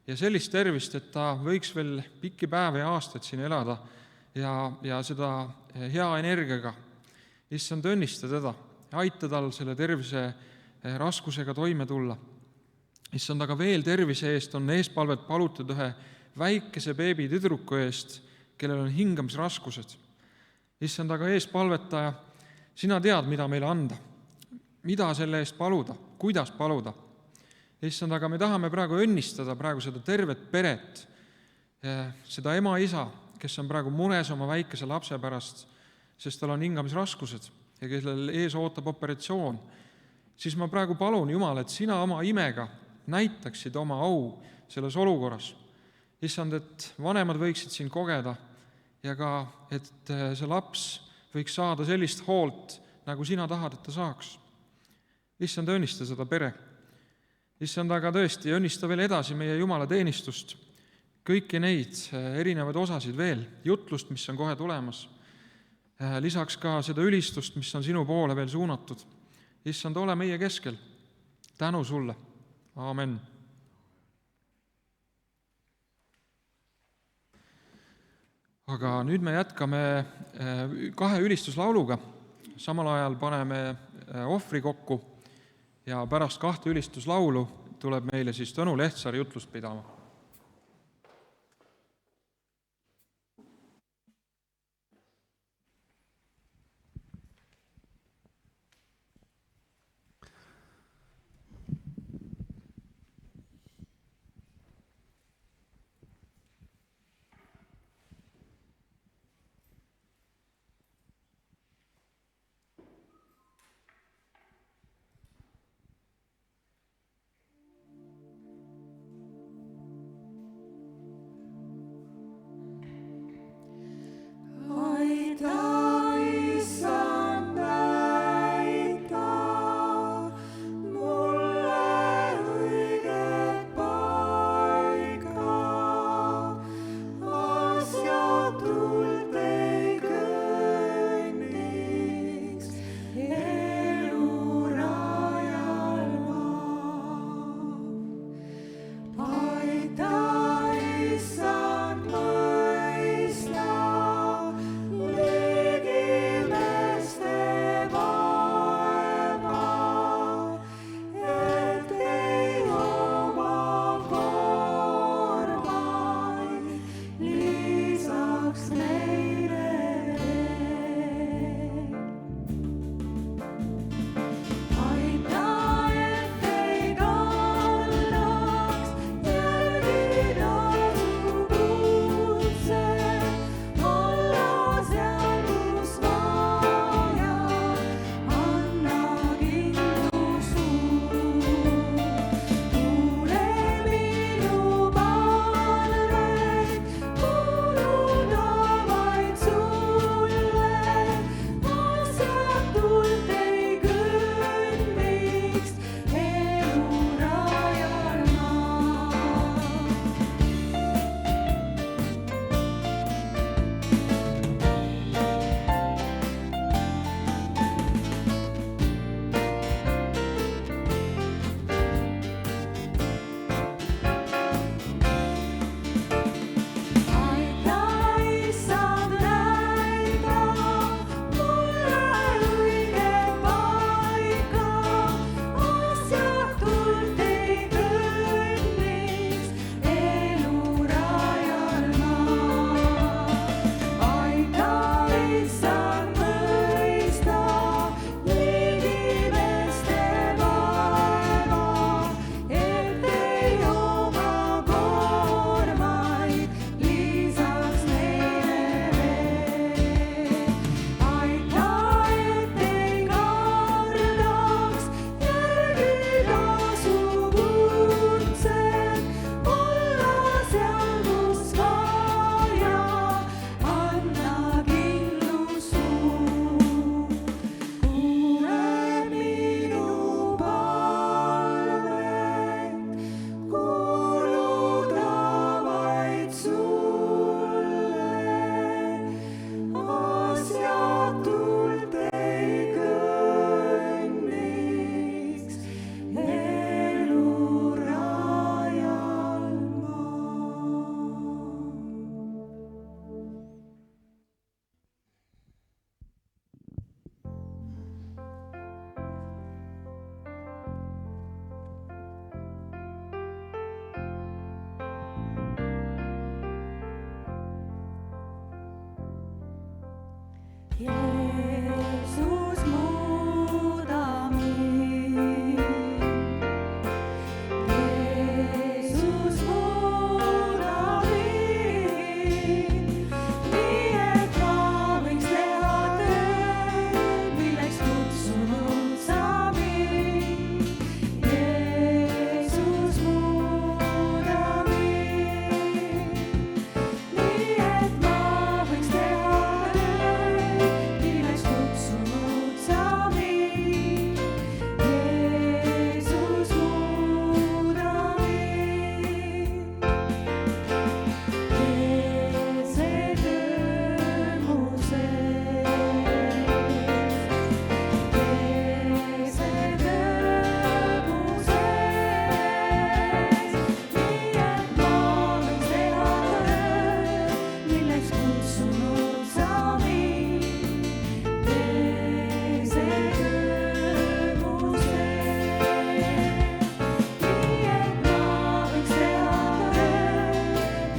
S1: ja sellist tervist, et ta võiks veel pikki päevi ja aastaid siin elada ja seda hea energiaga. Issand, õnnista teda, aita tal selle tervise raskusega toime tulla. Issand, aga veel tervise eest on eespalvet palutud ühe väikese beebi tüdruku eest, kellel on hingamisraskused. Issand, aga eespalvetaja, sina tead, mida meile anda, mida selle eest paluda, kuidas paluda. Issand, aga me tahame praegu õnnistada praegu seda tervet peret, seda ema-isa, kes on praegu mures oma väikese lapse pärast, sest tal on hingamisraskused ja kellel ees ootab operatsioon. Siis ma praegu palun, Jumal, et sina oma imega näitaksid oma au selles olukorras. Issand, et vanemad võiksid siin kogeda ja ka, et see laps võiks saada sellist hoolt, nagu sina tahad, et ta saaks. Issand, õnnista seda pere. Issand, aga tõesti, õnnista veel edasi meie Jumala teenistust, kõiki neid erinevaid osasid veel, jutlust, mis on kohe tulemas, lisaks ka seda ülistust, mis on sinu poole veel suunatud. Issand, ole meie keskel. Tänu sulle. Aamen. Aga nüüd me jätkame 2 ülistuslauluga. Samal ajal paneme ohvri kokku ja pärast 2 ülistuslaulu tuleb meile siis Tõnu Lehtsaar jutlust pidama.
S3: Jeesus, muuda mind. Jeesus, muuda mind, nii et ma võiks teha tööd, milleks kutsunud sa mind. Jeesus, muuda mind, nii et ma võiks teha tööd, milleks kutsunud sa mind. Jeesus, muuda mind. Tee see töö mu sees. Tee see töö mu sees, nii et ma võiks teha tööd, milleks kutsunud sa mind. Tee see töö mu sees, nii et ma võiks teha tööd,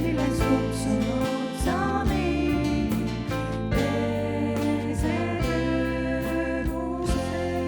S3: milleks kutsunud sa mind. Tee see töö mu sees.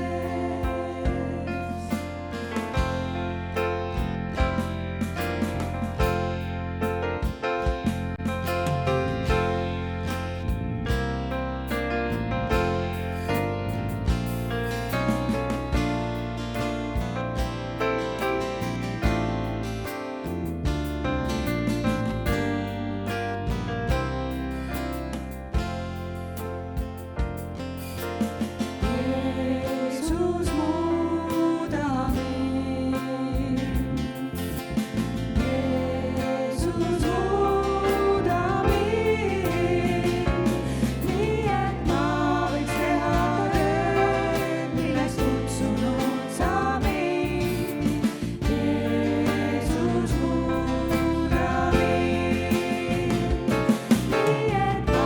S3: Jeesus, muuda mind. Jeesus, muuda mind, nii et ma võiks teha tööd, milleks kutsunud sa mind. Jeesus, muuda mind, nii et ma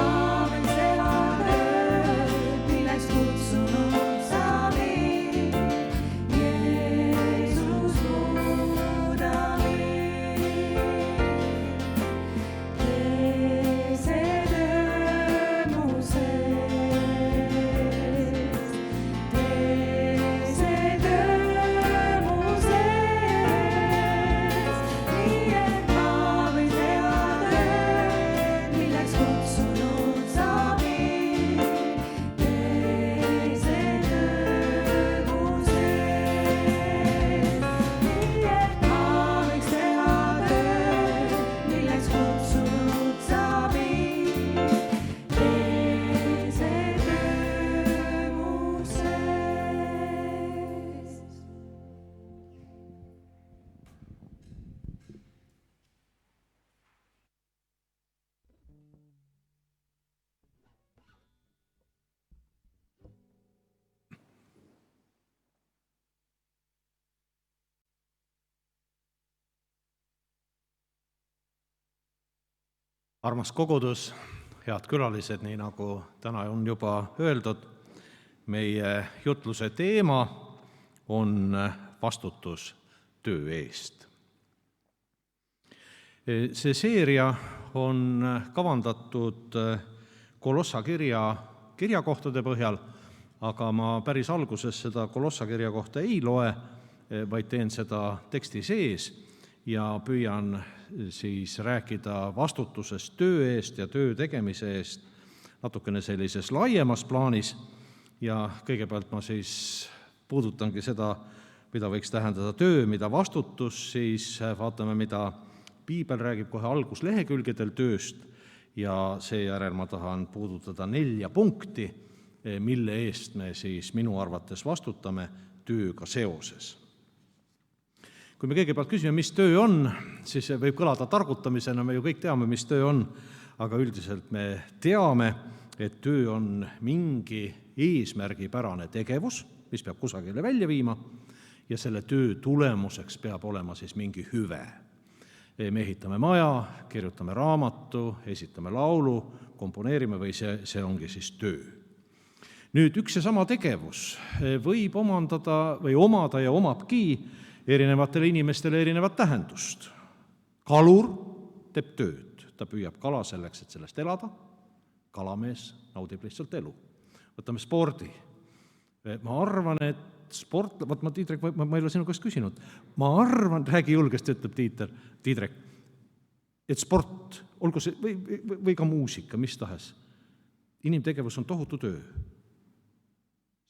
S3: võiks teha tööd, milleks kutsunud sa mind. Jeesus, muuda mind. Tee see töö mu sees. Tee see töö mu sees, nii et ma võin teha tööd, milleks kutsunud sa mind. Tee see töö mu sees, nii et ma võiks teha tööd, milleks kutsunud sa mind. Tee see töö mu sees.
S6: Armas kogudus, head külalised, nii nagu täna on juba öeldud, meie jutluse teema on vastutus töö eest. See seeria on kavandatud Kolossa kirjakohtade põhjal, aga ma päris alguses seda Kolossa kirja kohta ei loe, vaid teen seda teksti sees ja püüan siis rääkida vastutusest töö eest ja töö tegemise eest natukene sellises laiemas plaanis. Ja kõigepealt ma siis puudutangi seda, mida võiks tähendada töö, mida vastutus, siis vaatame, mida piibel räägib kohe alguslehekülgedel tööst ja seejärel ma tahan puudutada 4 punkti, mille eest me siis minu arvates vastutame tööga seoses. Kui me kõigepealt küsime, mis töö on, siis see võib kõlada targutamisena, me ju kõik teame, mis töö on, aga üldiselt me teame, et töö on mingi eesmärgipärane tegevus, mis peab kusagile välja viima ja selle töö tulemuseks peab olema siis mingi hüve. Me ehitame maja, kirjutame raamatu, esitame laulu, komponeerime või see ongi siis töö. Nüüd üks ja sama tegevus võib omada ja omabki erinevatele inimestele erinevat tähendust. Kalur teeb tööd, ta püüab kala selleks, et sellest elada, kalamees naudib lihtsalt elu. võtame spordi. Ma arvan, et vot ma, Tiidrek, ma ei ole sinu käest küsinud, ma arvan, räägi julgesti, ütleb Tiidrek, et sport, olgu see või ka muusika, mis tahes, inimtegevus on tohutu töö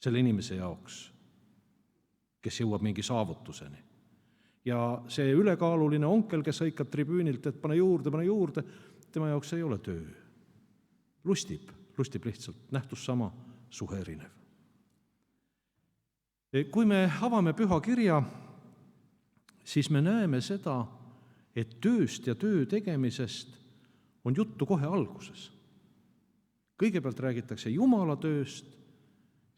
S6: selle inimese jaoks, kes jõuab mingi saavutuseni. Ja see ülekaaluline onkel, kes hõikab tribüünilt, et pane juurde, tema jaoks ei ole töö. Lustib lihtsalt, nähtus sama, suhe erinev. Kui me avame püha kirja, siis me näeme seda, et tööst ja töö tegemisest on juttu kohe alguses. Kõigepealt räägitakse Jumala tööst,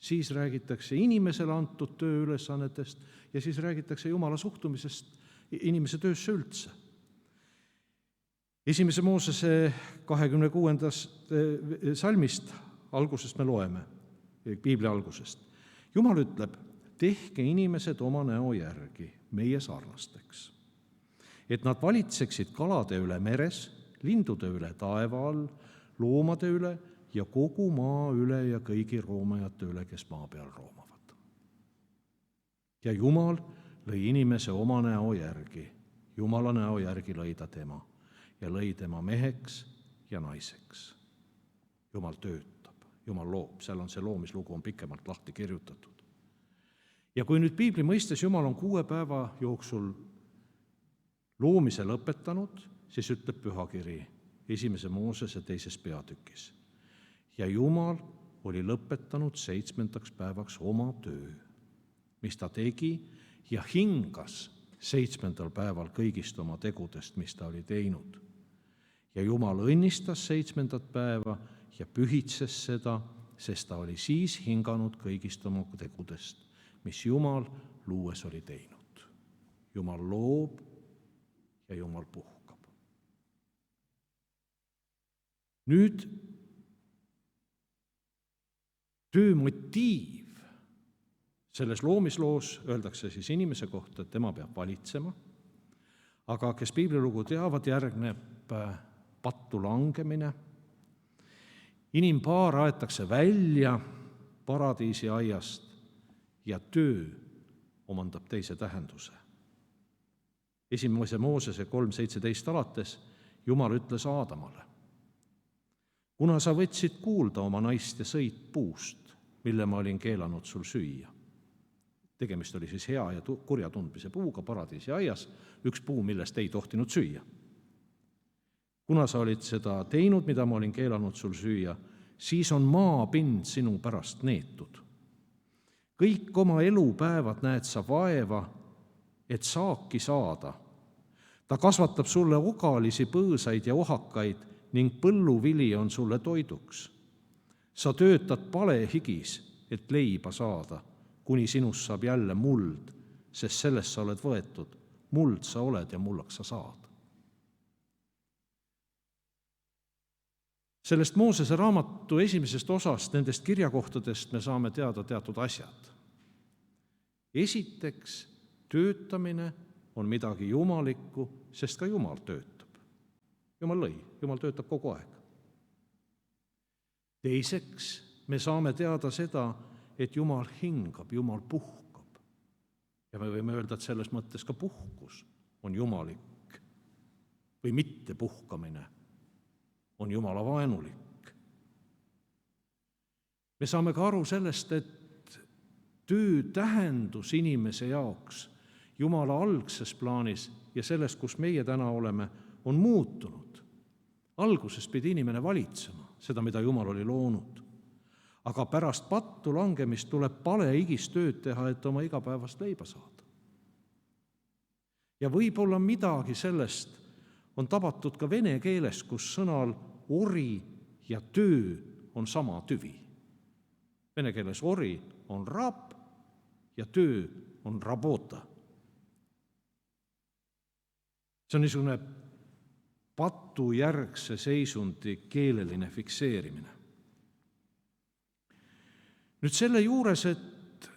S6: siis räägitakse inimesele antud tööülesannetest ja siis räägitakse Jumala suhtumisest inimese töösse üldse. 1. Moosese 26. salmist algusest me loeme, piibli algusest. Jumal ütleb, tehke inimesed oma näo järgi, meie sarnasteks, et nad valitseksid kalade üle meres, lindude üle taeva all, loomade üle ja kogu maa üle ja kõigi roomajate üle, kes maa peal roomavad. Ja Jumal lõi inimese oma näo järgi, Jumala näo järgi lõi ta tema ja lõi tema meheks ja naiseks. Jumal töötab, Jumal loob, seal on see loomislugu on pikemalt lahti kirjutatud. Ja kui nüüd piibli mõistes Jumal on 6 päeva jooksul loomise lõpetanud, siis ütleb pühakiri 1. Moosese 2. peatükis. Ja Jumal oli lõpetanud 7. päevaks oma töö, mis ta tegi ja hingas 7. päeval kõigist oma tegudest, mis ta oli teinud. Ja Jumal õnnistas 7. päeva ja pühitses seda, sest ta oli siis hinganud kõigist oma tegudest, mis Jumal luues oli teinud. Jumal loob ja Jumal puhkab. Nüüd töö motiiv selles loomisloos öeldakse siis inimese kohta, et tema peab valitsema, aga kes piiblilugu teavad, järgneb pattu langemine. Inimpaar aetakse välja paradiisi aiast ja töö omandab teise tähenduse. 1. Moosese 3.17 alates Jumal ütles Aadamale, kuna sa võtsid kuulda oma naist ja sõid puust, mille ma olin keelanud sul süüa. Tegemist oli siis hea ja kurja tundmise puuga paradiisi aias, üks puu, millest ei tohtinud süüa. Kuna sa olid seda teinud, mida ma olin keelanud sul süüa, siis on maapind sinu pärast neetud. Kõik oma elupäevad näed sa vaeva, et saaki saada. Ta kasvatab sulle ogalisi põõsaid ja ohakaid ning põlluvili on sulle toiduks. Sa töötad palehigis, et leiba saada, kuni sinust saab jälle muld, sest sellest sa oled võetud. Muld sa oled ja mullaks sa saad. Sellest Moosese raamatu esimesest osast, nendest kirjakohtadest me saame teada teatud asjad. Esiteks, töötamine on midagi jumalikku, sest ka Jumal töötab. Jumal lõi, Jumal töötab kogu aeg. Teiseks, me saame teada seda, et Jumal hingab, Jumal puhkab. Ja me võime öelda, et selles mõttes ka puhkus on jumalik või mitte puhkamine on Jumala vaenulik. Me saame ka aru sellest, et töö tähendus inimese jaoks Jumala algses plaanis ja selles, kus meie täna oleme, on muutunud. Alguses pidi inimene valitsema seda, mida Jumal oli loonud. Aga pärast pattu langemist tuleb palehigis tööd teha, et oma igapäevast leiba saada. Ja võib-olla midagi sellest on tabatud ka vene keeles, kus sõnal ori ja töö on sama tüvi. Vene keeles ori on rab ja töö on rabota. See on niisugune patujärgse seisundi keeleline fikseerimine. Nüüd selle juures, et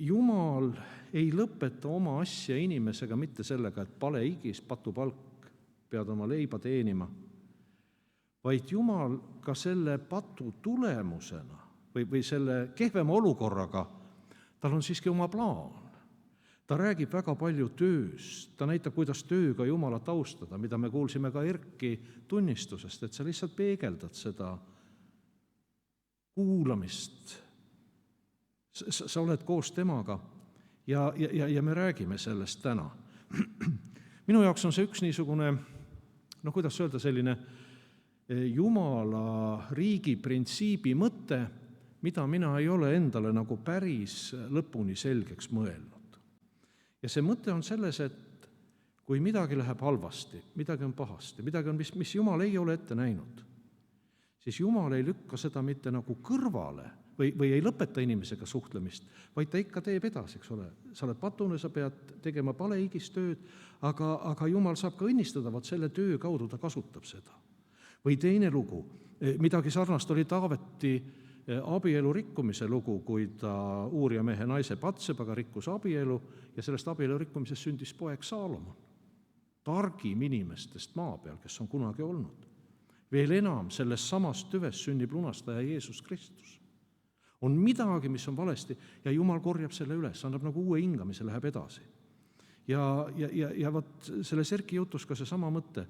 S6: Jumal ei lõpeta oma asja inimesega mitte sellega, et palehigis, patupalk, pead oma leiba teenima, vaid Jumal ka selle patu tulemusena või selle kehvema olukorraga, tal on siiski oma plaan. Ta räägib väga palju tööst, ta näitab, kuidas tööga Jumalat austada, mida me kuulsime ka Erki tunnistusest, et sa lihtsalt peegeldad seda kuulamist. Sa oled koos temaga ja me räägime sellest täna. Minu jaoks on see üks niisugune, kuidas öelda, selline Jumala riigi printsiibi mõte, mida mina ei ole endale nagu päris lõpuni selgeks mõelnud. Ja see mõte on selles, et kui midagi läheb halvasti, midagi on pahasti, midagi on, mis Jumal ei ole ette näinud, siis Jumal ei lükka seda mitte nagu kõrvale või ei lõpeta inimesega suhtlemist, vaid ta ikka teeb edasi, eks ole. Sa oled patune, sa pead tegema palehigist tööd, aga Jumal saab ka õnnistada, vaat selle töö kaudu ta kasutab seda. Või teine lugu, midagi sarnast oli Taaveti abielu rikkumise lugu, kui ta Uurija mehe naise Patsebaga rikkus abielu ja sellest abielu rikkumisest sündis poeg Saalomon, targim inimestest maa peal, kes on kunagi olnud. Veel enam, sellest samast tüvest sünnib lunastaja Jeesus Kristus. On midagi, mis on valesti ja Jumal korjab selle üles, annab nagu uue hingamise, läheb edasi. Ja võt selles Erki jutus ka see sama mõte.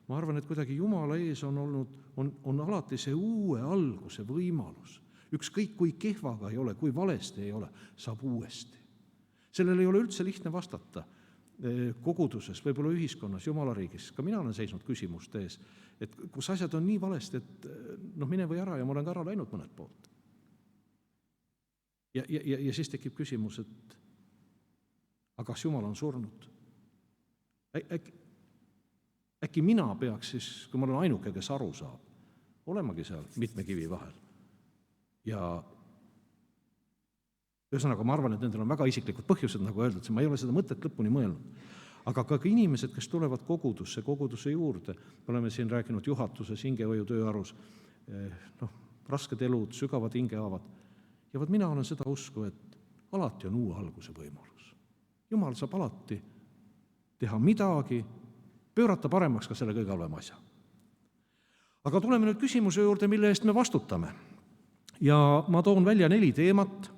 S6: Ma arvan, et kuidagi Jumala ees on olnud, on alati see uue alguse võimalus. Ükskõik kui kehvaga ei ole, kui valesti ei ole, saab uuesti. Sellel ei ole üldse lihtne vastata koguduses, võib-olla ühiskonnas, Jumala riigis. Ka mina olen seisnud küsimuste ees, et kus asjad on nii valesti, et mine või ära ja ma olen ka ära läinud mõned poolt. Ja siis tekib küsimus, et aga kas Jumal on surnud? Äkki mina peaks siis, kui ma olen ainuke, kes aru saab, olemagi seal mitme kivi vahel. Ja ühesõnaga, ma arvan, et nendel on väga isiklikud põhjused, nagu öeldud, ma ei ole seda mõtet lõpuni mõelnud. Aga ka inimesed, kes tulevad koguduse juurde, oleme siin rääkinud juhatuses, hingehoiu tööarus, rasked elud, sügavad hingehaavad. Ja võt mina olen seda usku, et alati on uue alguse võimalus. Jumal saab alati teha midagi, pöörata paremaks ka selle kõige halvema asja. Aga tuleme nüüd küsimuse juurde, mille eest me vastutame. Ja ma toon välja 4 teemat.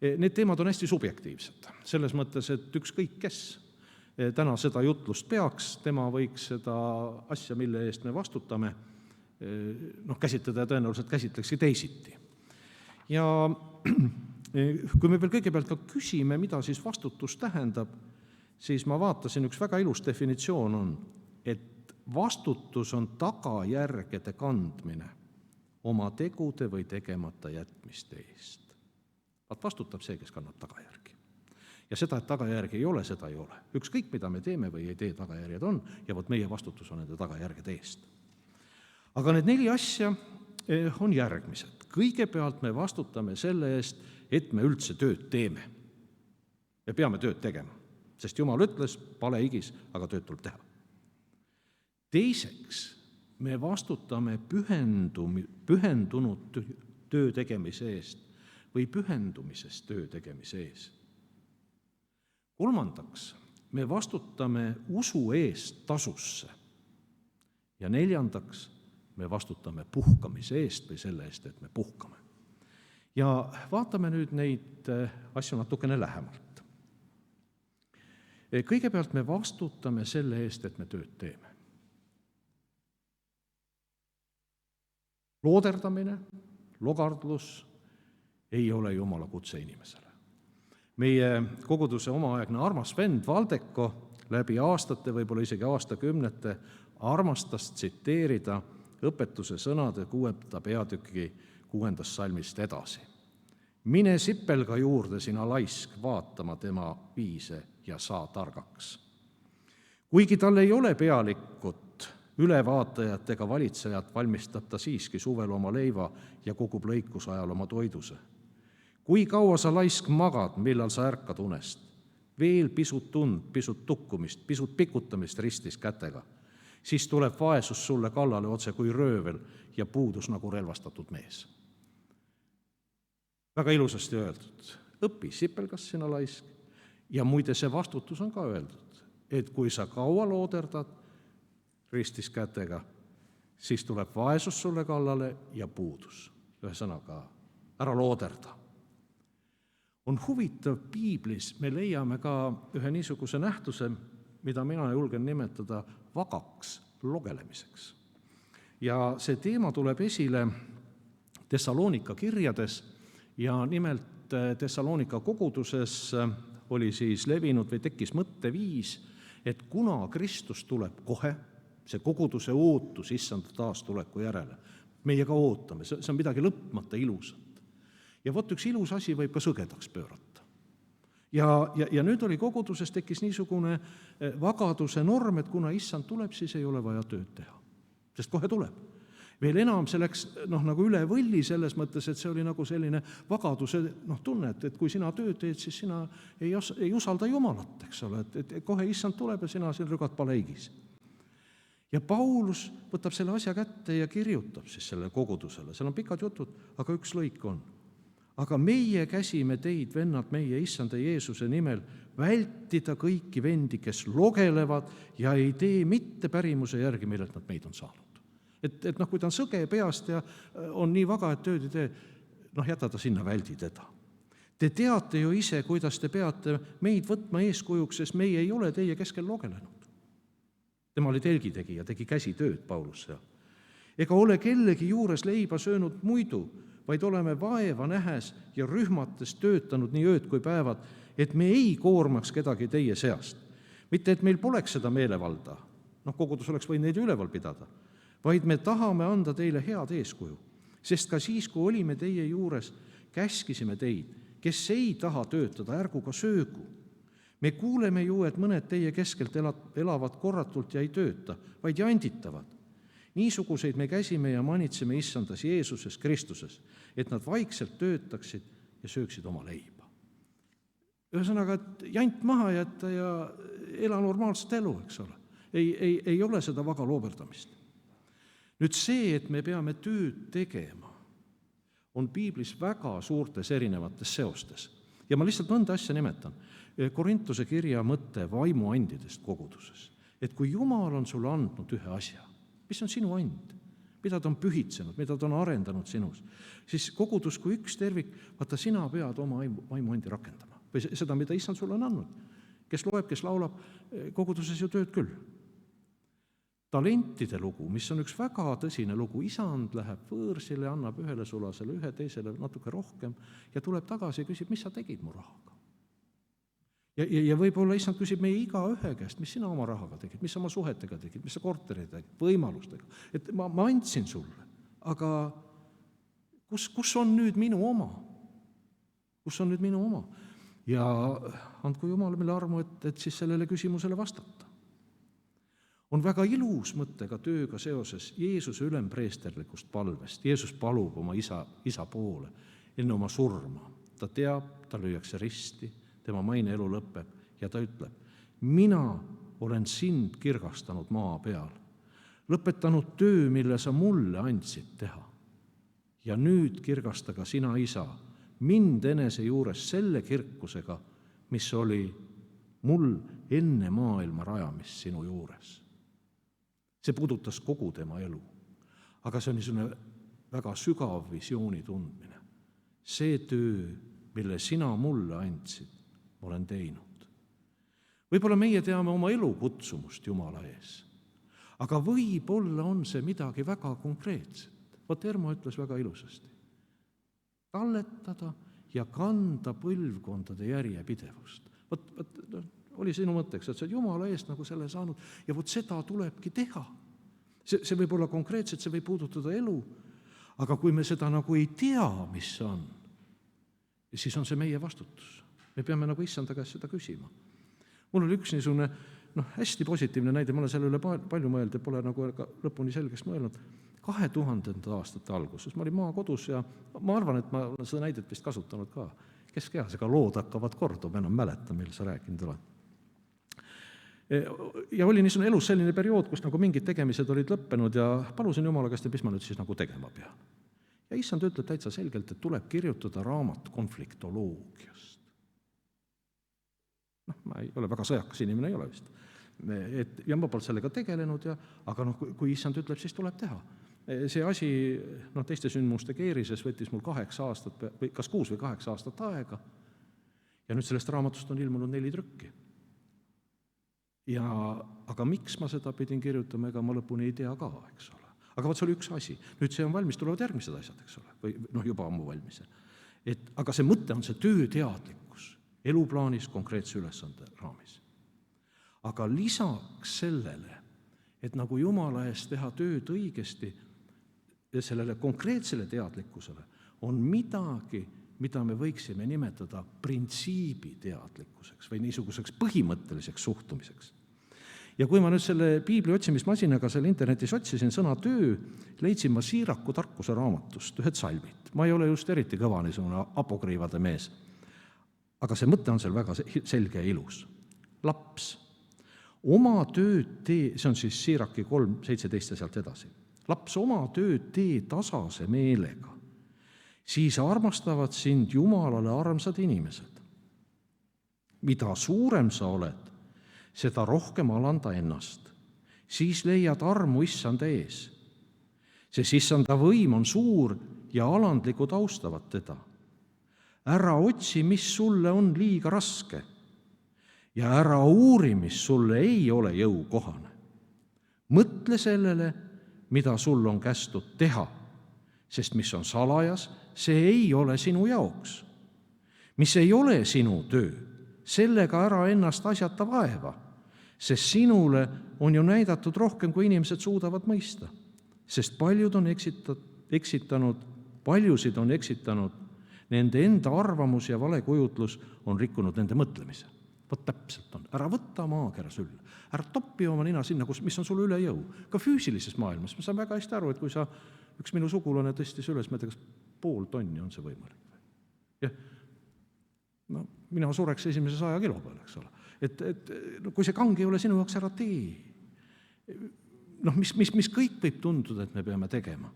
S6: Need teemad on hästi subjektiivsed. Selles mõttes, et ükskõik kes täna seda jutlust peaks, tema võiks seda asja, mille eest me vastutame, käsitleda ja tõenäoliselt käsitlekski teisiti. Ja kui me veel kõigepealt ka küsime, mida siis vastutus tähendab, siis ma vaatasin, üks väga ilus definitsioon on, et vastutus on tagajärgede kandmine oma tegude või tegemata jätmiste eest. Vastutab see, kes kannab tagajärgi. Ja seda, et tagajärgi ei ole, seda ei ole. Ükskõik, mida me teeme või ei tee, tagajärjed on, ja meie vastutus on nende tagajärgede eest. Aga need 4 asja on järgmised. Kõigepealt me vastutame selle eest, et me üldse tööd teeme. Me peame tööd tegema, sest Jumal ütles, palehigis, aga tööd tuleb teha. Teiseks, me vastutame pühendunud töö tegemise eest või pühendumisest töö tegemise ees. Kolmandaks, me vastutame usu eest tasusse. Ja 4, me vastutame puhkamise eest või selle eest, et me puhkame. Ja vaatame nüüd neid asju natukene lähemalt. Kõigepealt me vastutame selle eest, et me tööd teeme. Looderdamine, logardlus ei ole Jumala kutse inimesele. Meie koguduse omaaegne armas vend Valdeko läbi aastate, võib-olla isegi aastakümnete, armastas tsiteerida õpetuse sõnade 6. peatüki 6. salmist edasi. Mine sipelga juurde sina laisk, vaatama tema viise ja saa targaks. Kuigi tal ei ole pealikut, ülevaatajat ega valitsejat, valmistab ta siiski suvel oma leiva ja kogub lõikuse ajal oma toiduse. Kui kaua sa laisk magad, millal sa ärkad unest? Veel pisut tund, pisut tukkumist, pisut pikutamist ristis kätega. Siis tuleb vaesus sulle kallale otse kui röövel ja puudus nagu relvastatud mees. Väga ilusasti öeldud. Õpi sipelgas sina laisk. Ja muide see vastutus on ka öeldud, et kui sa kaua looderdad ristis kätega, siis tuleb vaesus sulle kallale ja puudus. Ühesõnaga, ära looderda. On huvitav, piiblis me leiame ka ühe niisuguse nähtuse, mida mina julgen nimetada vagaks logelemiseks. Ja see teema tuleb esile Thessalonika kirjades ja nimelt Thessalonika koguduses oli siis levinud või tekkis mõtteviis, et kuna Kristus tuleb kohe, see koguduse ootus issanda taastuleku järele, meie ka ootame, see on midagi lõpmata ilusat. Ja vot üks ilus asi võib ka sõgedaks pöörata. Ja nüüd oli koguduses tekkis niisugune vagaduse norm, et kuna issand tuleb, siis ei ole vaja tööd teha, sest kohe tuleb. Veel enam see läks nagu üle võlli selles mõttes, et see oli nagu selline vagaduse tunne, et kui sina tööd teed, siis sina ei usalda Jumalat, eks ole, et kohe issand tuleb ja sina siin rügad paleigis. Ja Paulus võtab selle asja kätte ja kirjutab siis selle kogudusele, seal on pikad jutud, aga üks lõik on. Aga meie käsime teid, vennad, meie issanda Jeesuse nimel vältida kõiki vendi, kes logelevad ja ei tee mitte pärimuse järgi, millelt nad meid on saanud. Et kui ta on sõge peast ja on nii vaga, et tööd ei tee, jäta ta sinna, väldi teda. Te teate ju ise, kuidas te peate meid võtma eeskujuks, sest meie ei ole teie keskel logelenud. Tema oli telgitegija, tegi käsitööd, Paulus seal. Ega ole kellegi juures leiba söönud muidu, vaid oleme vaeva nähes ja rühmates töötanud nii ööd kui päevad, et me ei koormaks kedagi teie seast. Mitte, et meil poleks seda meelevalda, kogudus oleks võinud neid üleval pidada, vaid me tahame anda teile head eeskuju, sest ka siis, kui olime teie juures, käskisime teid, kes ei taha töötada, ärgu ka söögu. Me kuuleme ju, et mõned teie keskelt elavad korratult ja ei tööta, vaid janditavad. Niisuguseid me käsime ja manitseme issandas Jeesuses Kristuses, et nad vaikselt töötaksid ja sööksid oma leiba. Ühesõnaga, et jant maha jätta ja ela normaalset elu, eks ole. Ei ole seda vaga looberdamist. Nüüd see, et me peame tööd tegema, on piiblis väga suurtes erinevates seostes. Ja ma lihtsalt mõnda asja nimetan. Korintuse kirja mõte vaimuandidest koguduses. Et kui Jumal on sulle andnud ühe asja, mis on sinu and, mida ta on pühitsenud, mida ta on arendanud sinus, siis kogudus kui üks tervik, vaata, sina pead oma vaimuandi rakendama. Või seda, mida issand sulle on andnud. Kes loeb, kes laulab, koguduses ju tööd küll. Talentide lugu, mis on üks väga tõsine lugu, isand läheb võõrsile, annab ühele sulasele, ühe teisele natuke rohkem ja tuleb tagasi ja küsib, mis sa tegid mu rahaga. Ja võib-olla issand küsib meie igaühe käest, mis sina oma rahaga tegid, mis sa oma suhetega tegid, mis sa korterid tegid, võimalustega. Et ma andsin sulle, aga kus on nüüd minu oma? Kus on nüüd minu oma? Ja andku Jumal meile armu, et siis sellele küsimusele vastata. On väga ilus mõte ka tööga seoses Jeesuse ülempreesterlikust palvest. Jeesus palub oma isa poole enne oma surma. Ta teab, ta lüüakse risti, tema maine elu lõpeb ja ta ütleb, mina olen sind kirgastanud maa peal, lõpetanud töö, mille sa mulle andsid teha. Ja nüüd kirgasta ka sina, isa, mind enese juures selle kirkusega, mis oli mul enne maailma rajamist sinu juures. See puudutas kogu tema elu, aga see on niisugune väga sügav visiooni tundmine. See töö, mille sina mulle andsid, olen teinud. Võib-olla meie teame oma elu kutsumust Jumala ees, aga võib-olla on see midagi väga konkreetset. Vot Ermo ütles väga ilusasti. Talletada ja kanda põlvkondade järjepidevust. Oli sinu mõtteks, et sa oled Jumala eest nagu selle saanud ja vot seda tulebki teha. See võib olla konkreetselt, see võib puudutada elu, aga kui me seda nagu ei tea, mis see on, siis on see meie vastutus. Me peame nagu issanda käest seda küsima. Mul oli üks niisugune hästi positiivne näide, ma olen selle üle palju mõelnud ja pole nagu lõpuni selgeks mõelnud. 2000. aastate alguses ma olin maakodus ja ma arvan, et ma olen seda näidet vist kasutanud ka. Keskeas, ega lood hakkavad korduma, enam mäletan, mil sa rääkinud oled. Ja oli niisugune elus selline periood, kus nagu mingid tegemised olid lõppenud ja palusin Jumala käest, mis ma nüüd siis nagu tegema pean. Ja issand ütleb täitsa selgelt, et tuleb kirjutada raamat konfliktoloogiast. Ma ei ole väga sõjakas inimene, ei ole vist. Ja ma pole sellega tegelenud, aga kui issand ütleb, siis tuleb teha. see asi teiste sündmuste keerises võttis mul 8 aastat või kas 6 või 8 aastat aega ja nüüd sellest raamatust on ilmunud 4 trükki. Aga miks ma seda pidin kirjutama, ega ma lõpuni ei tea ka, eks ole. Aga vot see oli üks asi. Nüüd see on valmis, tulevad järgmised asjad, eks ole, või juba ammu valmis. Aga see mõte on see tööteadlikkus eluplaanis konkreetse ülesande raamis. Aga lisaks sellele, et nagu Jumala eest teha tööd õigesti, ja sellele konkreetsele teadlikkusele on midagi, mida me võiksime nimetada printsiibi teadlikkuseks või niisuguseks põhimõtteliseks suhtumiseks. Ja kui ma nüüd selle piibli otsimismasinaga selle internetis otsisin sõna töö, leidsin ma Siiraku tarkuse raamatust ühed salmid. Ma ei ole just eriti kõva niisugune apokriivade mees, aga see mõte on seal väga selge ja ilus. Laps, oma tööd tee, see on siis Siiraki 3:17 ja sealt edasi. Laps, oma tööd tee tasase meelega, siis armastavad sind Jumalale armsad inimesed. Mida suurem sa oled, seda rohkem alanda ennast. Siis leiad armu issanda ees. Sest issanda võim on suur ja alandlikud austavad teda. Ära otsi, mis sulle on liiga raske ja ära uuri, mis sulle ei ole jõukohane. Mõtle sellele, mida sul on kästud teha, sest mis on salajas, see ei ole sinu jaoks. Mis ei ole sinu töö, sellega ära ennast asjata vaeva, sest sinule on ju näidatud rohkem, kui inimesed suudavad mõista. Sest paljusid on eksitanud, nende enda arvamus ja valekujutlus on rikkunud nende mõtlemise. Vot täpselt on. Ära võtta maakera sülle. Ära topi oma nina sinna, mis on sulle üle jõu. Ka füüsilises maailmas. Ma saan väga hästi aru, et kui üks minu sugulane tõstis üles, ma ei tea, kas 0,5 tonni on see võimalik. Ja, mina sureks esimese 100 kilo peale, eks ole. Kui see kange ei ole sinu jaoks, ära tee. Mis kõik võib tunduda, et me peame tegema.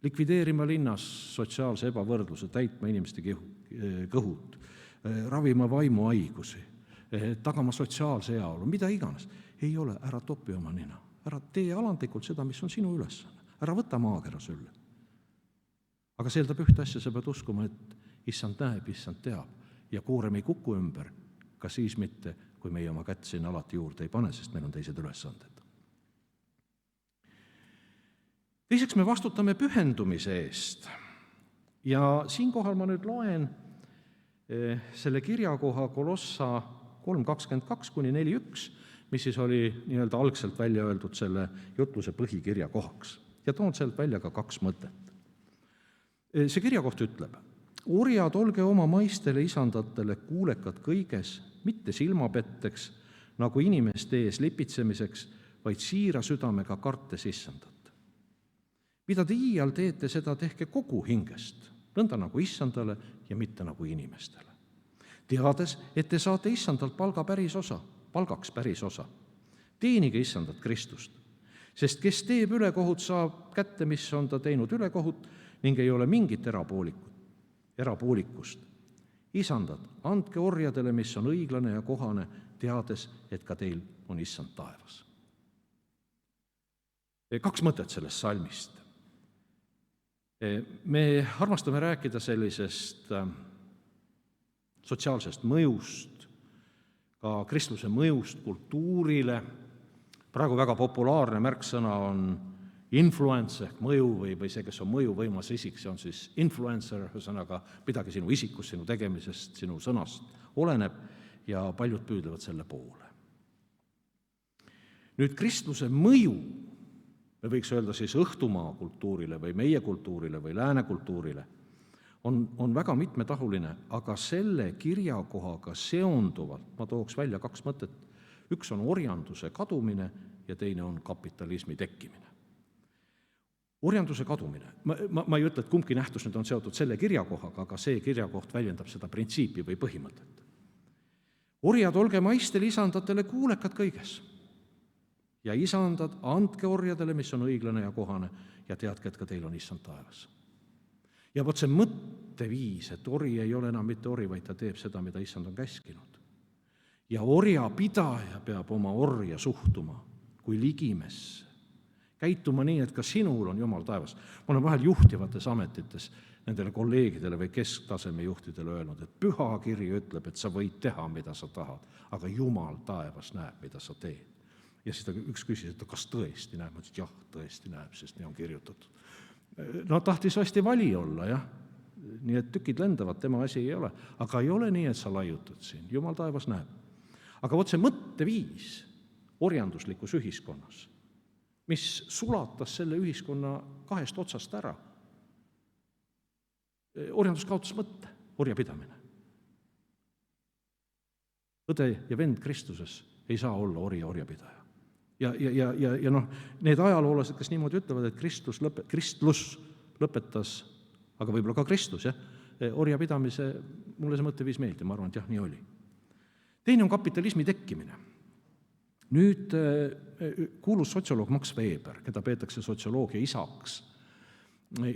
S6: Likvideerima linnas sotsiaalse ebavõrdluse, täitma inimeste kõhud, ravima vaimuhaigusi, tagama sotsiaalse heaolu, mida iganes. Ei ole, ära topi oma nina. Ära tee alandlikult seda, mis on sinu ülesanne. Ära võta maakera sülle. Aga see eeldab ühte asja, sa pead uskuma, et issand näeb, issand teab ja koorem ei kuku ümber, ka siis mitte, kui meie oma kätt sinna alati juurde ei pane, sest meil on teised ülesanded. Teiseks me vastutame pühendumise eest ja siinkohal ma nüüd loen selle kirjakoha Kolossa 3:22-4:1, mis siis oli nii-öelda algselt välja öeldud selle jutluse põhikirja kohaks ja toon sealt välja ka 2 mõtet. See kirjakoht ütleb, orjad, olge oma maistele isandatele kuulekad kõiges, mitte silmapetteks, nagu inimeste ees lipitsemiseks, vaid siira südamega kartes issandat. Mida te iial teete, seda tehke kogu hingest, nõnda nagu issandale ja mitte nagu inimestele. Teades, et te saate issandalt palgaks päris osa. Teenige issandat Kristust, sest kes teeb ülekohut, saab kätte, mis on ta teinud ülekohut ning ei ole mingit erapoolikust. Isandad, andke orjadele, mis on õiglane ja kohane, teades, et ka teil on issand taevas. 2 mõtet sellest salmist. Me armastame rääkida sellisest sotsiaalsest mõjust, ka kristluse mõjust kultuurile. Praegu väga populaarne märksõna on influence ehk mõju või see, kes on mõjuvõimas isik, see on siis influencer, ühesõnaga midagi sinu isikust, sinu tegemisest, sinu sõnast oleneb ja paljud püüdlevad selle poole. Nüüd kristluse mõju, me võiks öelda siis õhtumaa kultuurile või meie kultuurile või lääne kultuurile, on väga mitmetahuline, aga selle kirjakohaga seonduvalt ma tooks välja 2 mõtet. Üks on orjanduse kadumine ja teine on kapitalismi tekkimine. Orjanduse kadumine. Ma ei ütle, et kumbki nähtus nüüd on seotud selle kirjakohaga, aga see kirjakoht väljendab seda printsiipi või põhimõtet. Orjad, olge maistele isandatele kuulekad kõiges. Ja isandad, andke orjadele, mis on õiglane ja kohane ja teadke, et ka teil on issand taevas. Ja vot see mõtteviis, et ori ei ole enam mitte ori, vaid ta teeb seda, mida issand on käskinud. Ja orja pidaja peab oma orja suhtuma kui ligimesse. käituma nii, et ka sinul on Jumal taevas. Ma olen vahel juhtivates ametites nendele kolleegidele või kesktaseme juhtidele öelnud, et püha kiri ütleb, et sa võid teha, mida sa tahad, aga Jumal taevas näeb, mida sa teed. Ja siis üks küsis, et kas tõesti näeb? Ma ütlesin, jah, tõesti näeb, sest nii on kirjutatud. No tahtis hästi vali olla, jah. Nii et tükid lendavad, tema asi ei ole. Aga ei ole nii, et sa laiutad siin. Jumal taevas näeb. Aga vot see mõtteviis orjanduslikus ühiskonnas, mis sulatas selle ühiskonna kahest otsast ära. Orjandus kaotas mõtte, orjapidamine. Õde ja vend Kristuses ei saa olla orjapidaja. Ja noh, need ajaloolased, kes niimoodi ütlevad, et Kristlus lõpetas, aga võib-olla ka Kristus, jah, orjapidamise, mulle see mõtteviis meeldib, ma arvan, et jah, nii oli. Teine on kapitalismi tekkimine. Nüüd kuulus sotsioloog Max Weber, keda peetakse sotsioloogia isaks,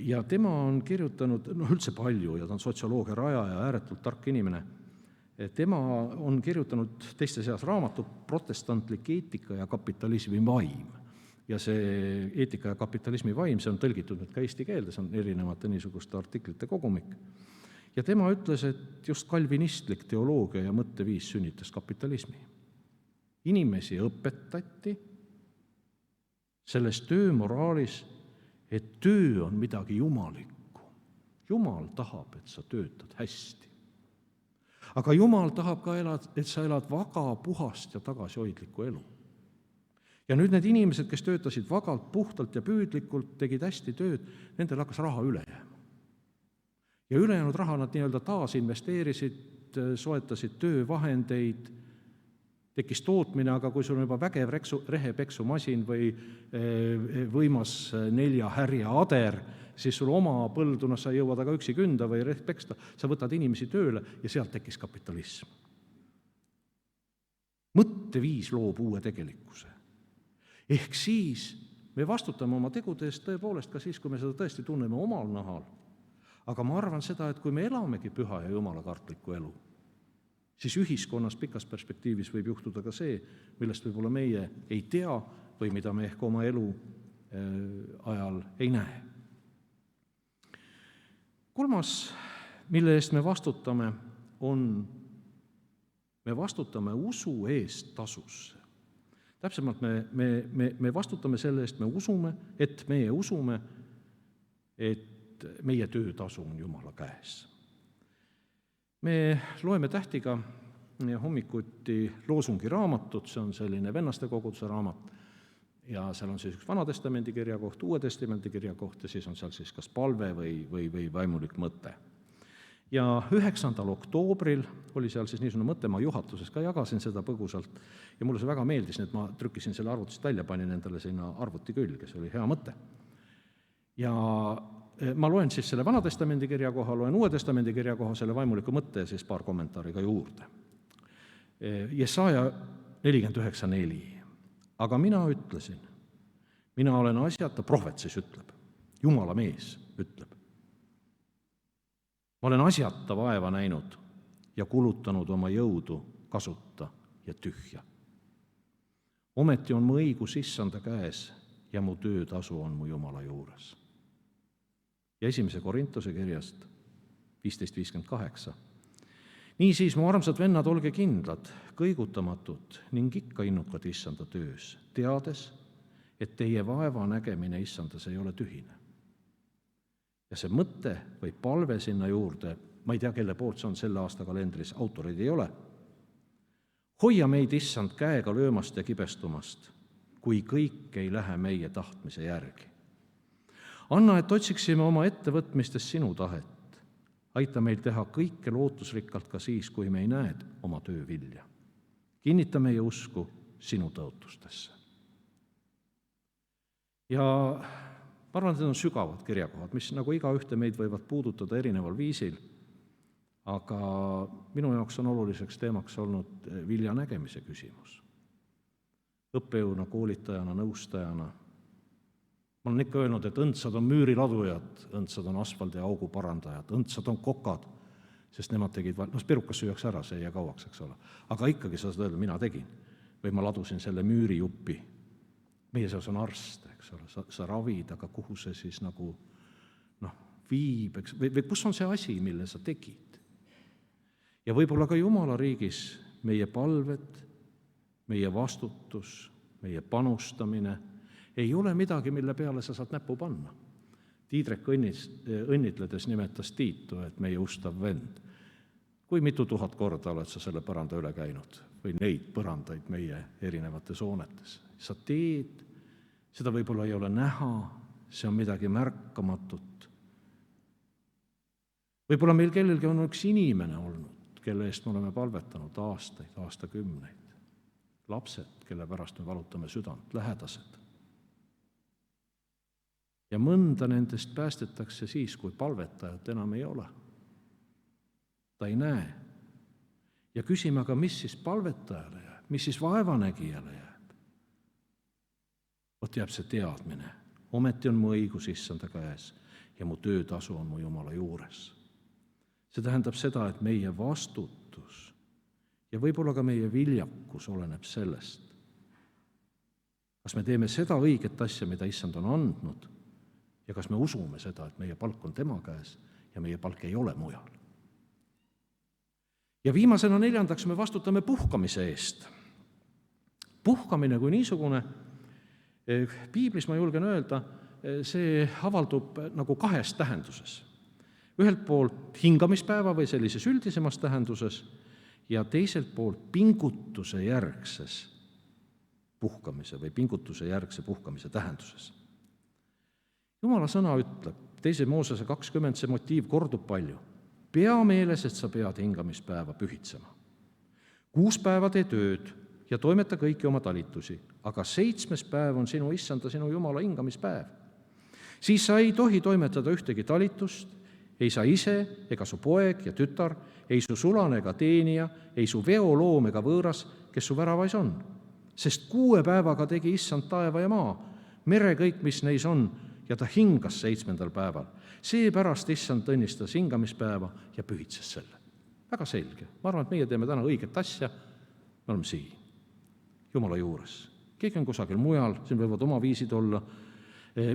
S6: ja tema on kirjutanud üldse palju ja ta on sotsioloogia rajaja, ääretult tark inimene. Tema on kirjutanud teiste seas raamatu Protestantlik eetika ja kapitalismi vaim. Ja see eetika ja kapitalismi vaim, see on tõlgitud nüüd ka eesti keelde, see on erinevate niisuguste artiklite kogumik. Ja tema ütles, et just kalvinistlik teoloogia ja mõtteviis sünnitas kapitalismi. Inimesi õpetati selles töömoraalis, et töö on midagi jumalikku. Jumal tahab, et sa töötad hästi. Aga Jumal tahab ka, et sa elad vaga, puhast ja tagasihoidlikku elu. Ja nüüd need inimesed, kes töötasid vagalt, puhtalt ja püüdlikult, tegid hästi tööd, nendel hakkas raha üle jääma. Ja ülejäänud raha nad nii-öelda taasinvesteerisid, soetasid töövahendeid, tekkis tootmine, aga kui sul on juba vägev rehepeksumasin või võimas 4 härja ader, siis sul oma põlduna sa jõuad aga üksi künda või peksta, sa võtad inimesi tööle ja sealt tekkis kapitalism. Mõtteviis loob uue tegelikkuse. Ehk siis me vastutame oma tegude eest tõepoolest ka siis, kui me seda tõesti tunneme omal nahal. Aga ma arvan seda, et kui me elamegi püha ja jumalakartlikku elu, siis ühiskonnas pikas perspektiivis võib juhtuda ka see, millest võib-olla meie ei tea või mida me ehk oma elu ajal ei näe. Kolmas, mille eest me vastutame, me vastutame usu eest tasusse. Täpsemalt me vastutame selle eest, et meie usume, et meie töötasu on Jumala käes. Me loeme tähtiga hommikuti loosungi raamatut, see on selline vennaste koguduse raamat, ja seal on siis üks Vanatestamendi kirjakoht, Uue Testamendi kirjakoht ja siis on seal siis kas palve või vaimulik mõte. Ja 9. oktoobril oli seal siis niisugune mõte, ma juhatuses ka jagasin seda põgusalt ja mulle see väga meeldis, et ma trükkisin selle arvutist välja, panin endale sinna arvuti külge, see oli hea mõte. Ja ma loen siis selle Vanatestamendi kirjakoha, loen Uue Testamendi kirjakoha, selle vaimuliku mõtte ja siis paar kommentaari ka juurde. Jesaja 49:4. Aga mina ütlesin, mina olen asjata, prohvet siis ütleb, Jumala mees ütleb. Ma olen asjata vaeva näinud ja kulutanud oma jõudu kasuta ja tühja. Ometi on mu õigus issanda käes ja mu töötasu on mu Jumala juures. Ja 1. Korintuse kirjast 15:58. Niisiis, mu armsad vennad, olge kindlad, kõigutamatud ning ikka innukad issanda töös, teades, et teie vaeva nägemine issandas ei ole tühine. Ja see mõte või palve sinna juurde, ma ei tea, kelle poolt see on selle aasta kalendris, autorid ei ole. Hoia meid issand käega löömast ja kibestumast, kui kõik ei lähe meie tahtmise järgi. Anna, et otsiksime oma ettevõtmistes sinu tahet. Aita meil teha kõike lootusrikkalt ka siis, kui me ei näe oma töö vilja. Kinnita meie usku sinu tõotustesse. Ja ma arvan, et need on sügavad kirjakohad, mis nagu igaühte meid võivad puudutada erineval viisil, aga minu jaoks on oluliseks teemaks olnud vilja nägemise küsimus. Õppejõuna, koolitajana, nõustajana. Ma olen ikka öelnud, et õndsad on müüriladujad, õndsad on asfaldi augu parandajad, õndsad on kokad, sest nemad tegid, perukas süüaks ära, see ei jää kauaks, eks ole. Aga ikkagi sa saad öelda, mina tegin. Või ma ladusin selle müürijuppi meie seas on arste, eks ole, sa ravid, aga kuhu see siis nagu viib, eks, või kus on see asi, mille sa tegid. Ja võib-olla ka Jumala riigis meie palved, meie vastutus, meie panustamine ei ole midagi, mille peale sa saad näpu panna. Tiidrek õnnitledes nimetas Tiitu, et meie ustav vend. Kui mitu tuhat korda oled sa selle põranda üle käinud või neid põrandaid meie erinevates hoonetes? Sa teed, seda võib-olla ei ole näha, see on midagi märkamatut. Võib-olla meil kellelgi on üks inimene olnud, kelle eest me oleme palvetanud aastaid, aastakümneid. Lapsed, kelle pärast me valutame südant, lähedased. Ja mõnda nendest päästetakse siis, kui palvetajat enam ei ole. Ta ei näe. Ja küsime, aga mis siis palvetajale jääb? Mis siis vaevanägijale jääb? Vot jääb see teadmine. Ometi on mu õigus issanda käes ja mu töötasu on mu Jumala juures. See tähendab seda, et meie vastutus ja võib-olla ka meie viljakus oleneb sellest, kas me teeme seda õiget asja, mida issand on andnud, ja kas me usume seda, et meie palk on tema käes ja meie palk ei ole mujal. Ja viimasena 4. me vastutame puhkamise eest. Puhkamine kui niisugune, piiblis ma julgen öelda, see avaldub nagu 2 tähenduses. Ühelt poolt hingamispäeva või sellises üldisemas tähenduses ja teiselt poolt pingutuse järgses puhkamise või pingutuse järgse puhkamise tähenduses. Jumala sõna ütleb, 2. Moosese 20, see motiiv kordub palju. Pea meeles, et sa pead hingamispäeva pühitsema. 6 päeva tee tööd ja toimeta kõiki oma talitusi, aga 7. päev on sinu issanda, sinu Jumala hingamispäev. Siis sa ei tohi toimetada ühtegi talitust, ei sa ise ega su poeg ja tütar, ei su sulane ega teenija, ei su veoloom ega võõras, kes su väravais on. Sest 6 päevaga tegi issand taeva ja maa, mere kõik, mis neis on, ja ta hingas 7. päeval. Seepärast issand õnnistas hingamispäeva ja pühitses selle. Väga selge. Ma arvan, et meie teeme täna õiget asja. Me oleme siin, Jumala juures. Keegi on kusagil mujal, siin võivad oma viisid olla.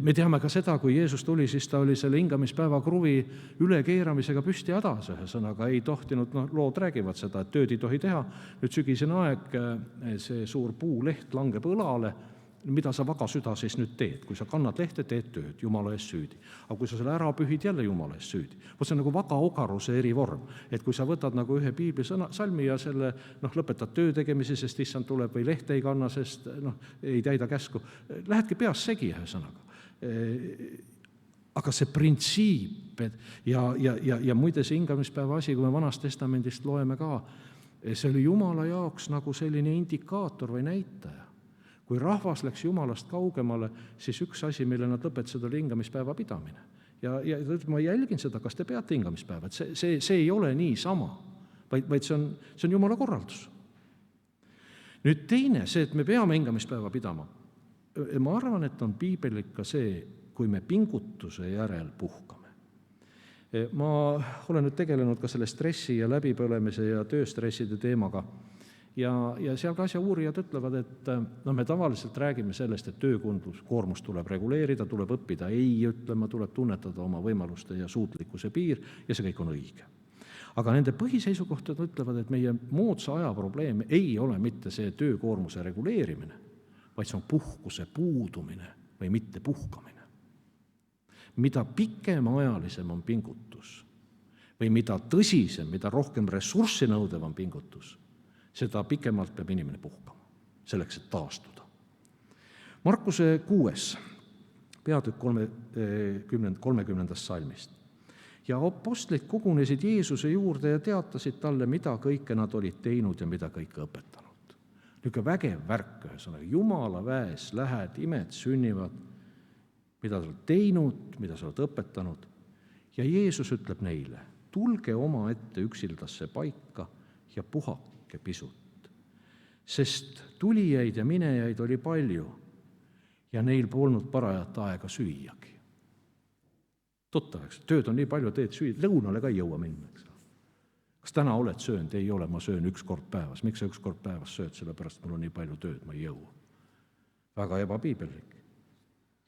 S6: Me teame ka seda, kui Jeesus tuli, siis ta oli selle hingamispäeva kruvi ülekeeramisega püsti hädas, ühesõnaga ei tohtinud, lood räägivad seda, et tööd ei tohi teha. Nüüd sügisene aeg, see suur puuleht langeb õlale, mida sa vaga süda siis nüüd teed? Kui sa kannad lehte, teed tööd, Jumala eest süüdi. Aga kui sa selle ära pühid, jälle Jumala eest süüdi. See on nagu vaga ogaruse erivorm, et kui sa võtad nagu ühe piibli salmi ja selle lõpetad töö tegemise, sest issand tuleb või lehte ei kanna, sest ei täida käsku, lähedki peas segi ühesõnaga. Aga see printsiip ja muide see hingamispäeva asi, kui me Vanast Testamendist loeme ka, see oli Jumala jaoks nagu selline indikaator või näitaja. Kui rahvas läks Jumalast kaugemale, siis üks asi, mille nad lõpetasid, oli hingamispäeva pidamine. Ja ma jälgin seda, kas te peate hingamispäeva, et see ei ole niisama, vaid see on Jumala korraldus. Nüüd teine, see, et me peame hingamispäeva pidama, ma arvan, et on piiblik ka see, kui me pingutuse järel puhkame. Ma olen nüüd tegelenud ka selle stressi ja läbipõlemise ja tööstresside teemaga ja seal ka asja uurijad ütlevad, et me tavaliselt räägime sellest, et töökoormus tuleb reguleerida, tuleb õppida ei ütlema, tuleb tunnetada oma võimaluste ja suutlikkuse piir ja see kõik on õige. Aga nende põhiseisukohtad ütlevad, et meie moodsa aja probleem ei ole mitte see töökoormuse reguleerimine, vaid see on puhkuse puudumine või mitte puhkamine. Mida pikemaajalisem on pingutus või mida tõsisem, mida rohkem ressurssi nõudev on pingutus, seda pikemalt peab inimene puhkama, selleks, et taastuda. Markuse 6, peatükk 30. salmist. Ja apostlid kogunesid Jeesuse juurde ja teatasid talle, mida kõike nad olid teinud ja mida kõike õpetanud. Niisugune vägev värk, ühesõnaga, Jumala väes lähed, imed sünnivad, mida sa oled teinud, mida sa oled õpetanud. Ja Jeesus ütleb neile, tulge oma ette üksildasse paika ja puhake pisut, sest tulijaid ja minejaid oli palju ja neil polnud parajat aega süüagi. Tuttav, eks, tööd on nii palju, teed süüa, lõunale ka ei jõua minna, eks. Kas täna oled söönud? Ei ole, ma söön 1 kord päevas. Miks sa 1 kord päevas sööd? Sellepärast mul on nii palju tööd, ma ei jõua. väga ebapiibellik.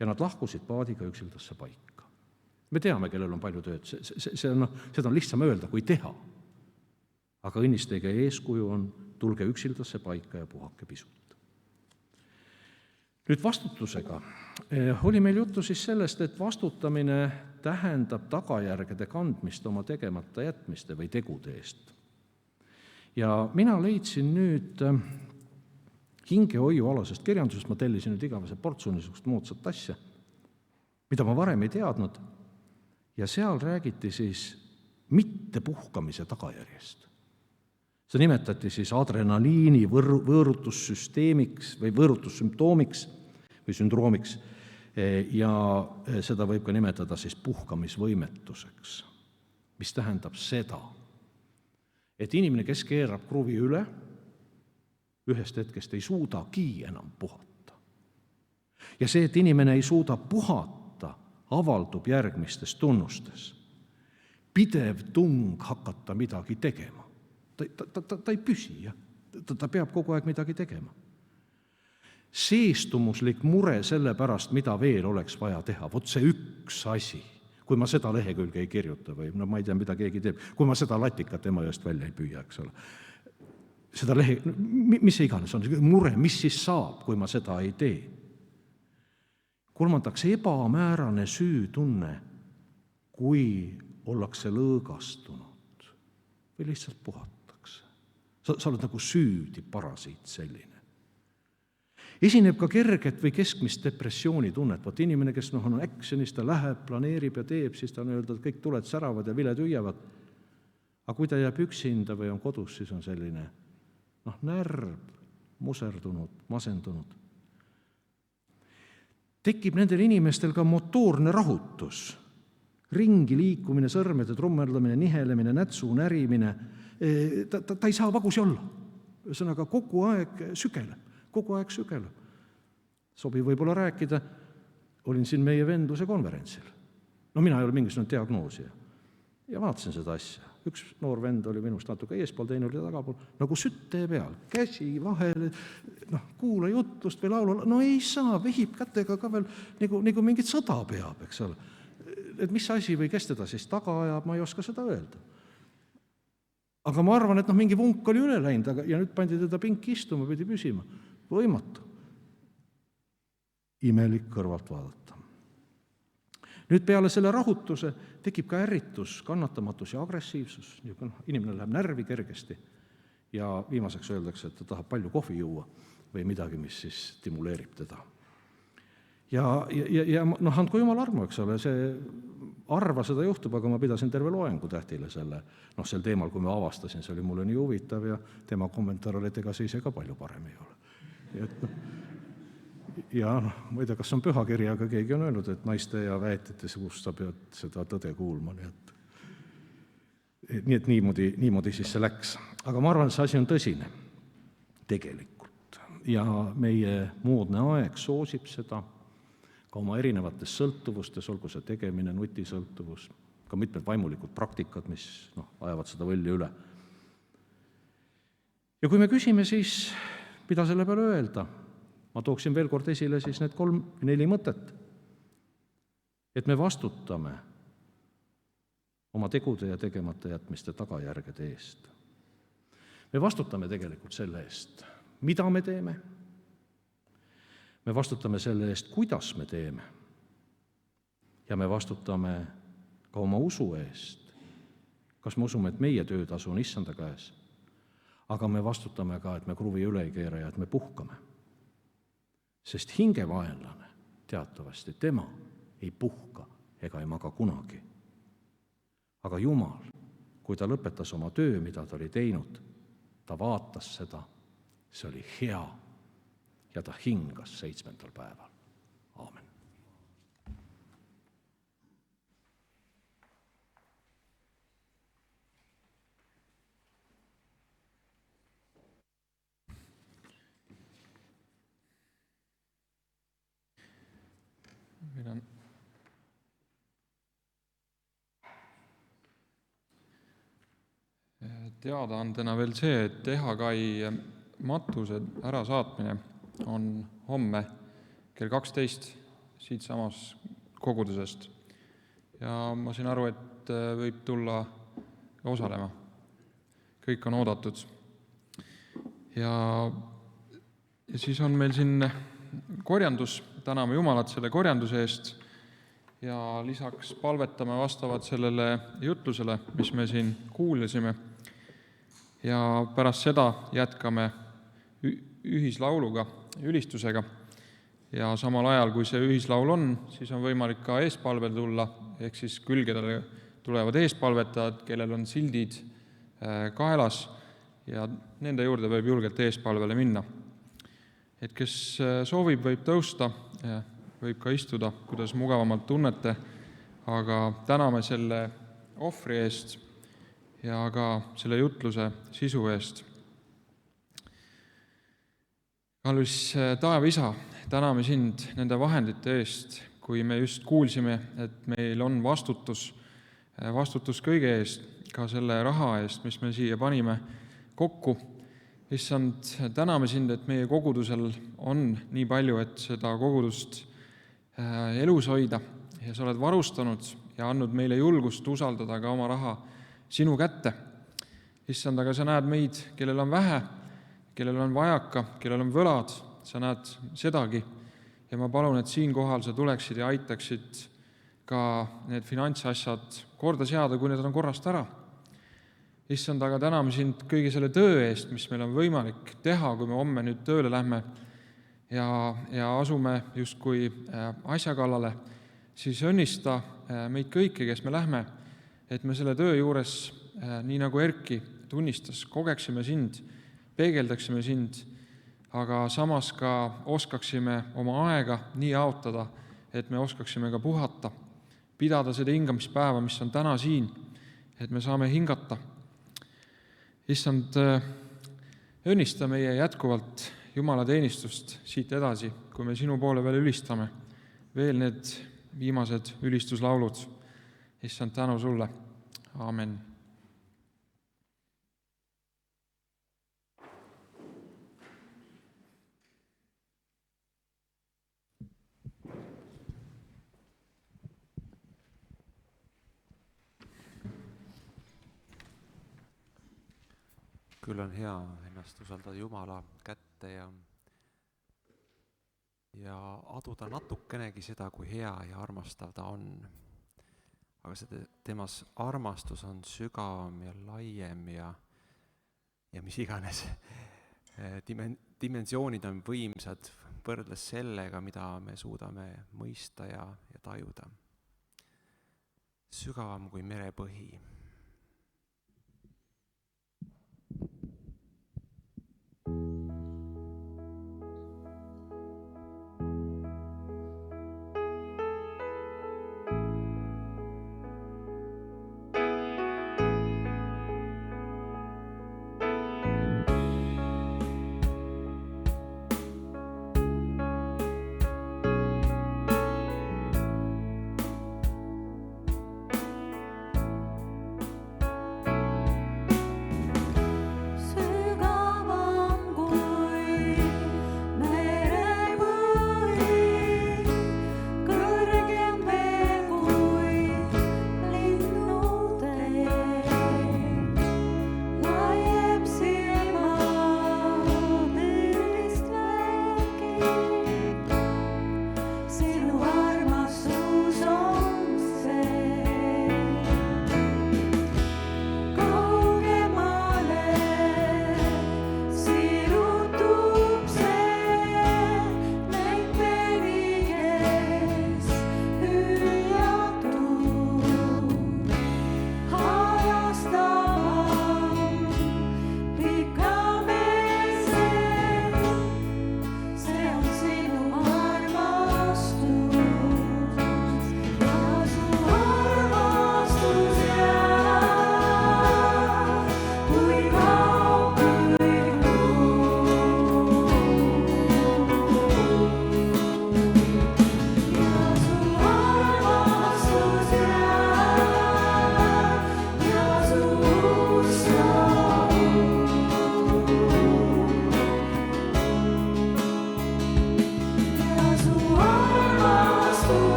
S6: Ja nad lahkusid paadiga üksildasse paika. Me teame, kellel on palju tööd, seda on lihtsam öelda kui teha. Aga õnnistage eeskuju on, tulge üksildasse paika ja puhake pisut. Nüüd vastutusega. Oli meil juttu siis sellest, et vastutamine tähendab tagajärgede kandmist oma tegemata jätmiste või tegude eest. Ja mina leidsin nüüd hingehoiualasest kirjandusest, ma tellisin nüüd igavese portsu niisugust moodsat asja, mida ma varem ei teadnud, ja seal räägiti siis mittepuhkamise tagajärjest. See nimetati siis adrenaliini võõrutussüsteemiks või võõrutussümptoomiks või sündroomiks ja seda võib ka nimetada siis puhkamisvõimetuseks, mis tähendab seda, et inimene, kes keerab kruvi üle, ühest hetkest ei suudagi enam puhata. Ja see, et inimene ei suuda puhata, avaldub järgmistes tunnustes. Pidev tung hakata midagi tegema. Ta ei püsi, ta peab kogu aeg midagi tegema. Seestumuslik mure selle pärast, mida veel oleks vaja teha, vot see üks asi, kui ma seda lehekülge ei kirjuta või ma ei tea, mida keegi teeb, kui ma seda latikat ema eest välja ei püüa, eks ole. Seda mis see iganes on, mure, mis siis saab, kui ma seda ei tee. Kolmandaks, ebamäärane süütunne, kui ollakse lõõgastunud või lihtsalt puhatakse. Sa oled nagu süüdi parasiit selline. Esineb ka kerget või keskmist depressioonitunnet. Vot inimene, kes on actionis, ta läheb, planeerib ja teeb, siis ta on öelda, et kõik tuled säravad ja viled hüüavad. Aga kui ta jääb üksinda või on kodus, siis on selline närv, muserdunud, masendunud. Tekib nendel inimestel ka motoorne rahutus, ringi liikumine, sõrmede trummerdamine, nihelemine, nätsu närimine. Ta ei saa vagusi olla. Ühesõnaga kogu aeg sügeleb. Sobib võib-olla rääkida, olin siin meie vendluse konverentsil. Mina ei ole mingisugune diagnoosija. Ja vaatasin seda asja. Üks noor vend oli minust natuke eespool, teine oli tagapool, nagu sütte peal, käsi vahel, kuula jutlust või laulu, ei saa, vehib kätega ka veel, nagu mingit sõda peab, eks ole. Et mis asi või kes teda siis taga ajab, ma ei oska seda öelda. Aga ma arvan, et mingi vunk oli üle läinud, ja nüüd pandi teda pinki istuma, pidi püsima. Võimatu. Imelik kõrvalt vaadata. Nüüd peale selle rahutuse tekib ka ärritus, kannatamatus ja agressiivsus. Inimene läheb närvi kergesti ja viimaseks öeldakse, et ta tahab palju kohvi juua või midagi, mis siis stimuleerib teda. Ja andku jumal armu, eks ole, see arva seda juhtub, aga ma pidasin terve loengu Tähtile sel teemal, kui ma avastasin, see oli mulle nii huvitav ja tema kommentaar oli, et ega see ise ka palju parem ei ole. Ja ma ei tea, kas on pühakiri, aga keegi on öelnud, et naiste ja väetite suust sa pead seda tõde kuulma, nii et niimoodi siis see läks. Aga ma arvan, et see asi on tõsine tegelikult ja meie moodne aeg soosib seda ka oma erinevates sõltuvustes, olgu see tegemine, nutisõltuvus, ka mitmed vaimulikud praktikad, mis ajavad seda võlli üle. Ja kui me küsime siis, mida selle peale öelda, ma tooksin veel kord esile siis need 3-4 mõtet, et me vastutame oma tegude ja tegemata jätmiste tagajärgede eest. Me vastutame tegelikult selle eest, mida me teeme. Me vastutame selle eest, kuidas me teeme. Ja me vastutame ka oma usu eest. Kas me usume, et meie töötasu on issanda käes? Aga me vastutame ka, et me kruvi üle ei keera ja et me puhkame. Sest hingevaenlane teatavasti tema ei puhka ega ei maga kunagi. Aga Jumal, kui ta lõpetas oma töö, mida ta oli teinud, ta vaatas seda, see oli hea ja ta hingas 7. päeval. Aamen.
S1: Meil on teadaandena veel see, et EHKI matuse ärasaatmine on homme kell 12 siitsamas kogudusest. Ja ma sain aru, et võib tulla osalema. Kõik on oodatud. Ja siis on meil siin korjandus, täname Jumalat selle korjanduse eest ja lisaks palvetame vastavalt sellele jutlusele, mis me siin kuulasime. Ja pärast seda jätkame ühislauluga, ülistusega. Ja samal ajal, kui see ühislaul on, siis on võimalik ka eespalvel tulla, ehk siis külgedele tulevad eespalvetajad, kellel on sildid kaelas ja nende juurde võib julgelt eespalvele minna. Et kes soovib, võib tõusta, võib ka istuda, kuidas mugavamalt tunnete, aga täname selle ohvri eest ja ka selle jutluse sisu eest. Kallis taevaisa, täname sind nende vahendite eest, kui me just kuulsime, et meil on vastutus kõige eest, ka selle raha eest, mis me siia panime kokku. Issand, täname sind, et meie kogudusel on nii palju, et seda kogudust elus hoida ja sa oled varustanud ja andnud meile julgust usaldada ka oma raha sinu kätte. Issand, aga sa näed meid, kellel on vähe, kellel on vajaka, kellel on võlad, sa näed sedagi ja ma palun, et siinkohal sa tuleksid ja aitaksid ka need finantsasjad korda seada, kui need on korrast ära. Issand, aga täname sind kõige selle töö eest, mis meil on võimalik teha, kui me homme nüüd tööle lähme ja asume justkui asja kallale, siis õnnista meid kõiki, kes me lähme, et me selle töö juures, nii nagu Erki tunnistas, kogeksime sind, peegeldaksime sind, aga samas ka oskaksime oma aega nii jaotada, et me oskaksime ka puhata, pidada seda hingamispäeva, mis on täna siin, et me saame hingata. Issand, õnnista meie jätkuvalt Jumala teenistust siit edasi, kui me sinu poole veel ülistame. Veel need viimased ülistuslaulud. Issand, tänu sulle. Aamen.
S7: Küll on hea ennast usaldada Jumala kätte ja aduda natukenegi seda, kui hea ja armastav ta on. Aga see temas armastus on sügavam ja laiem ja mis iganes dimensioonid on võimsad võrreldes sellega, mida me suudame mõista ja tajuda. Sügavam kui merepõhi.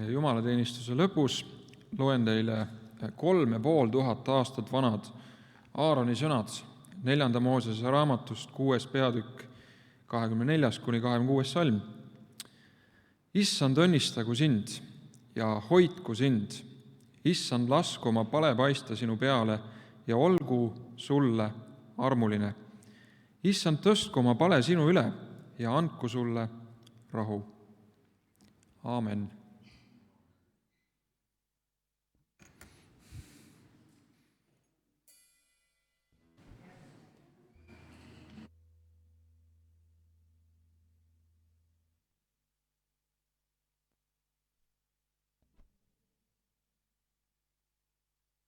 S1: jumalateenistuse lõpus loen teile 3500 aastat vanad Aaroni sõnad 4. Moosese raamatust 6. peatükk 24-26 salm. Issand, õnnistagu sind ja hoidku sind. Issand, lasku oma pale paista sinu peale ja olgu sulle armuline. Issand, tõstku oma pale sinu üle ja andku sulle rahu. Aamen.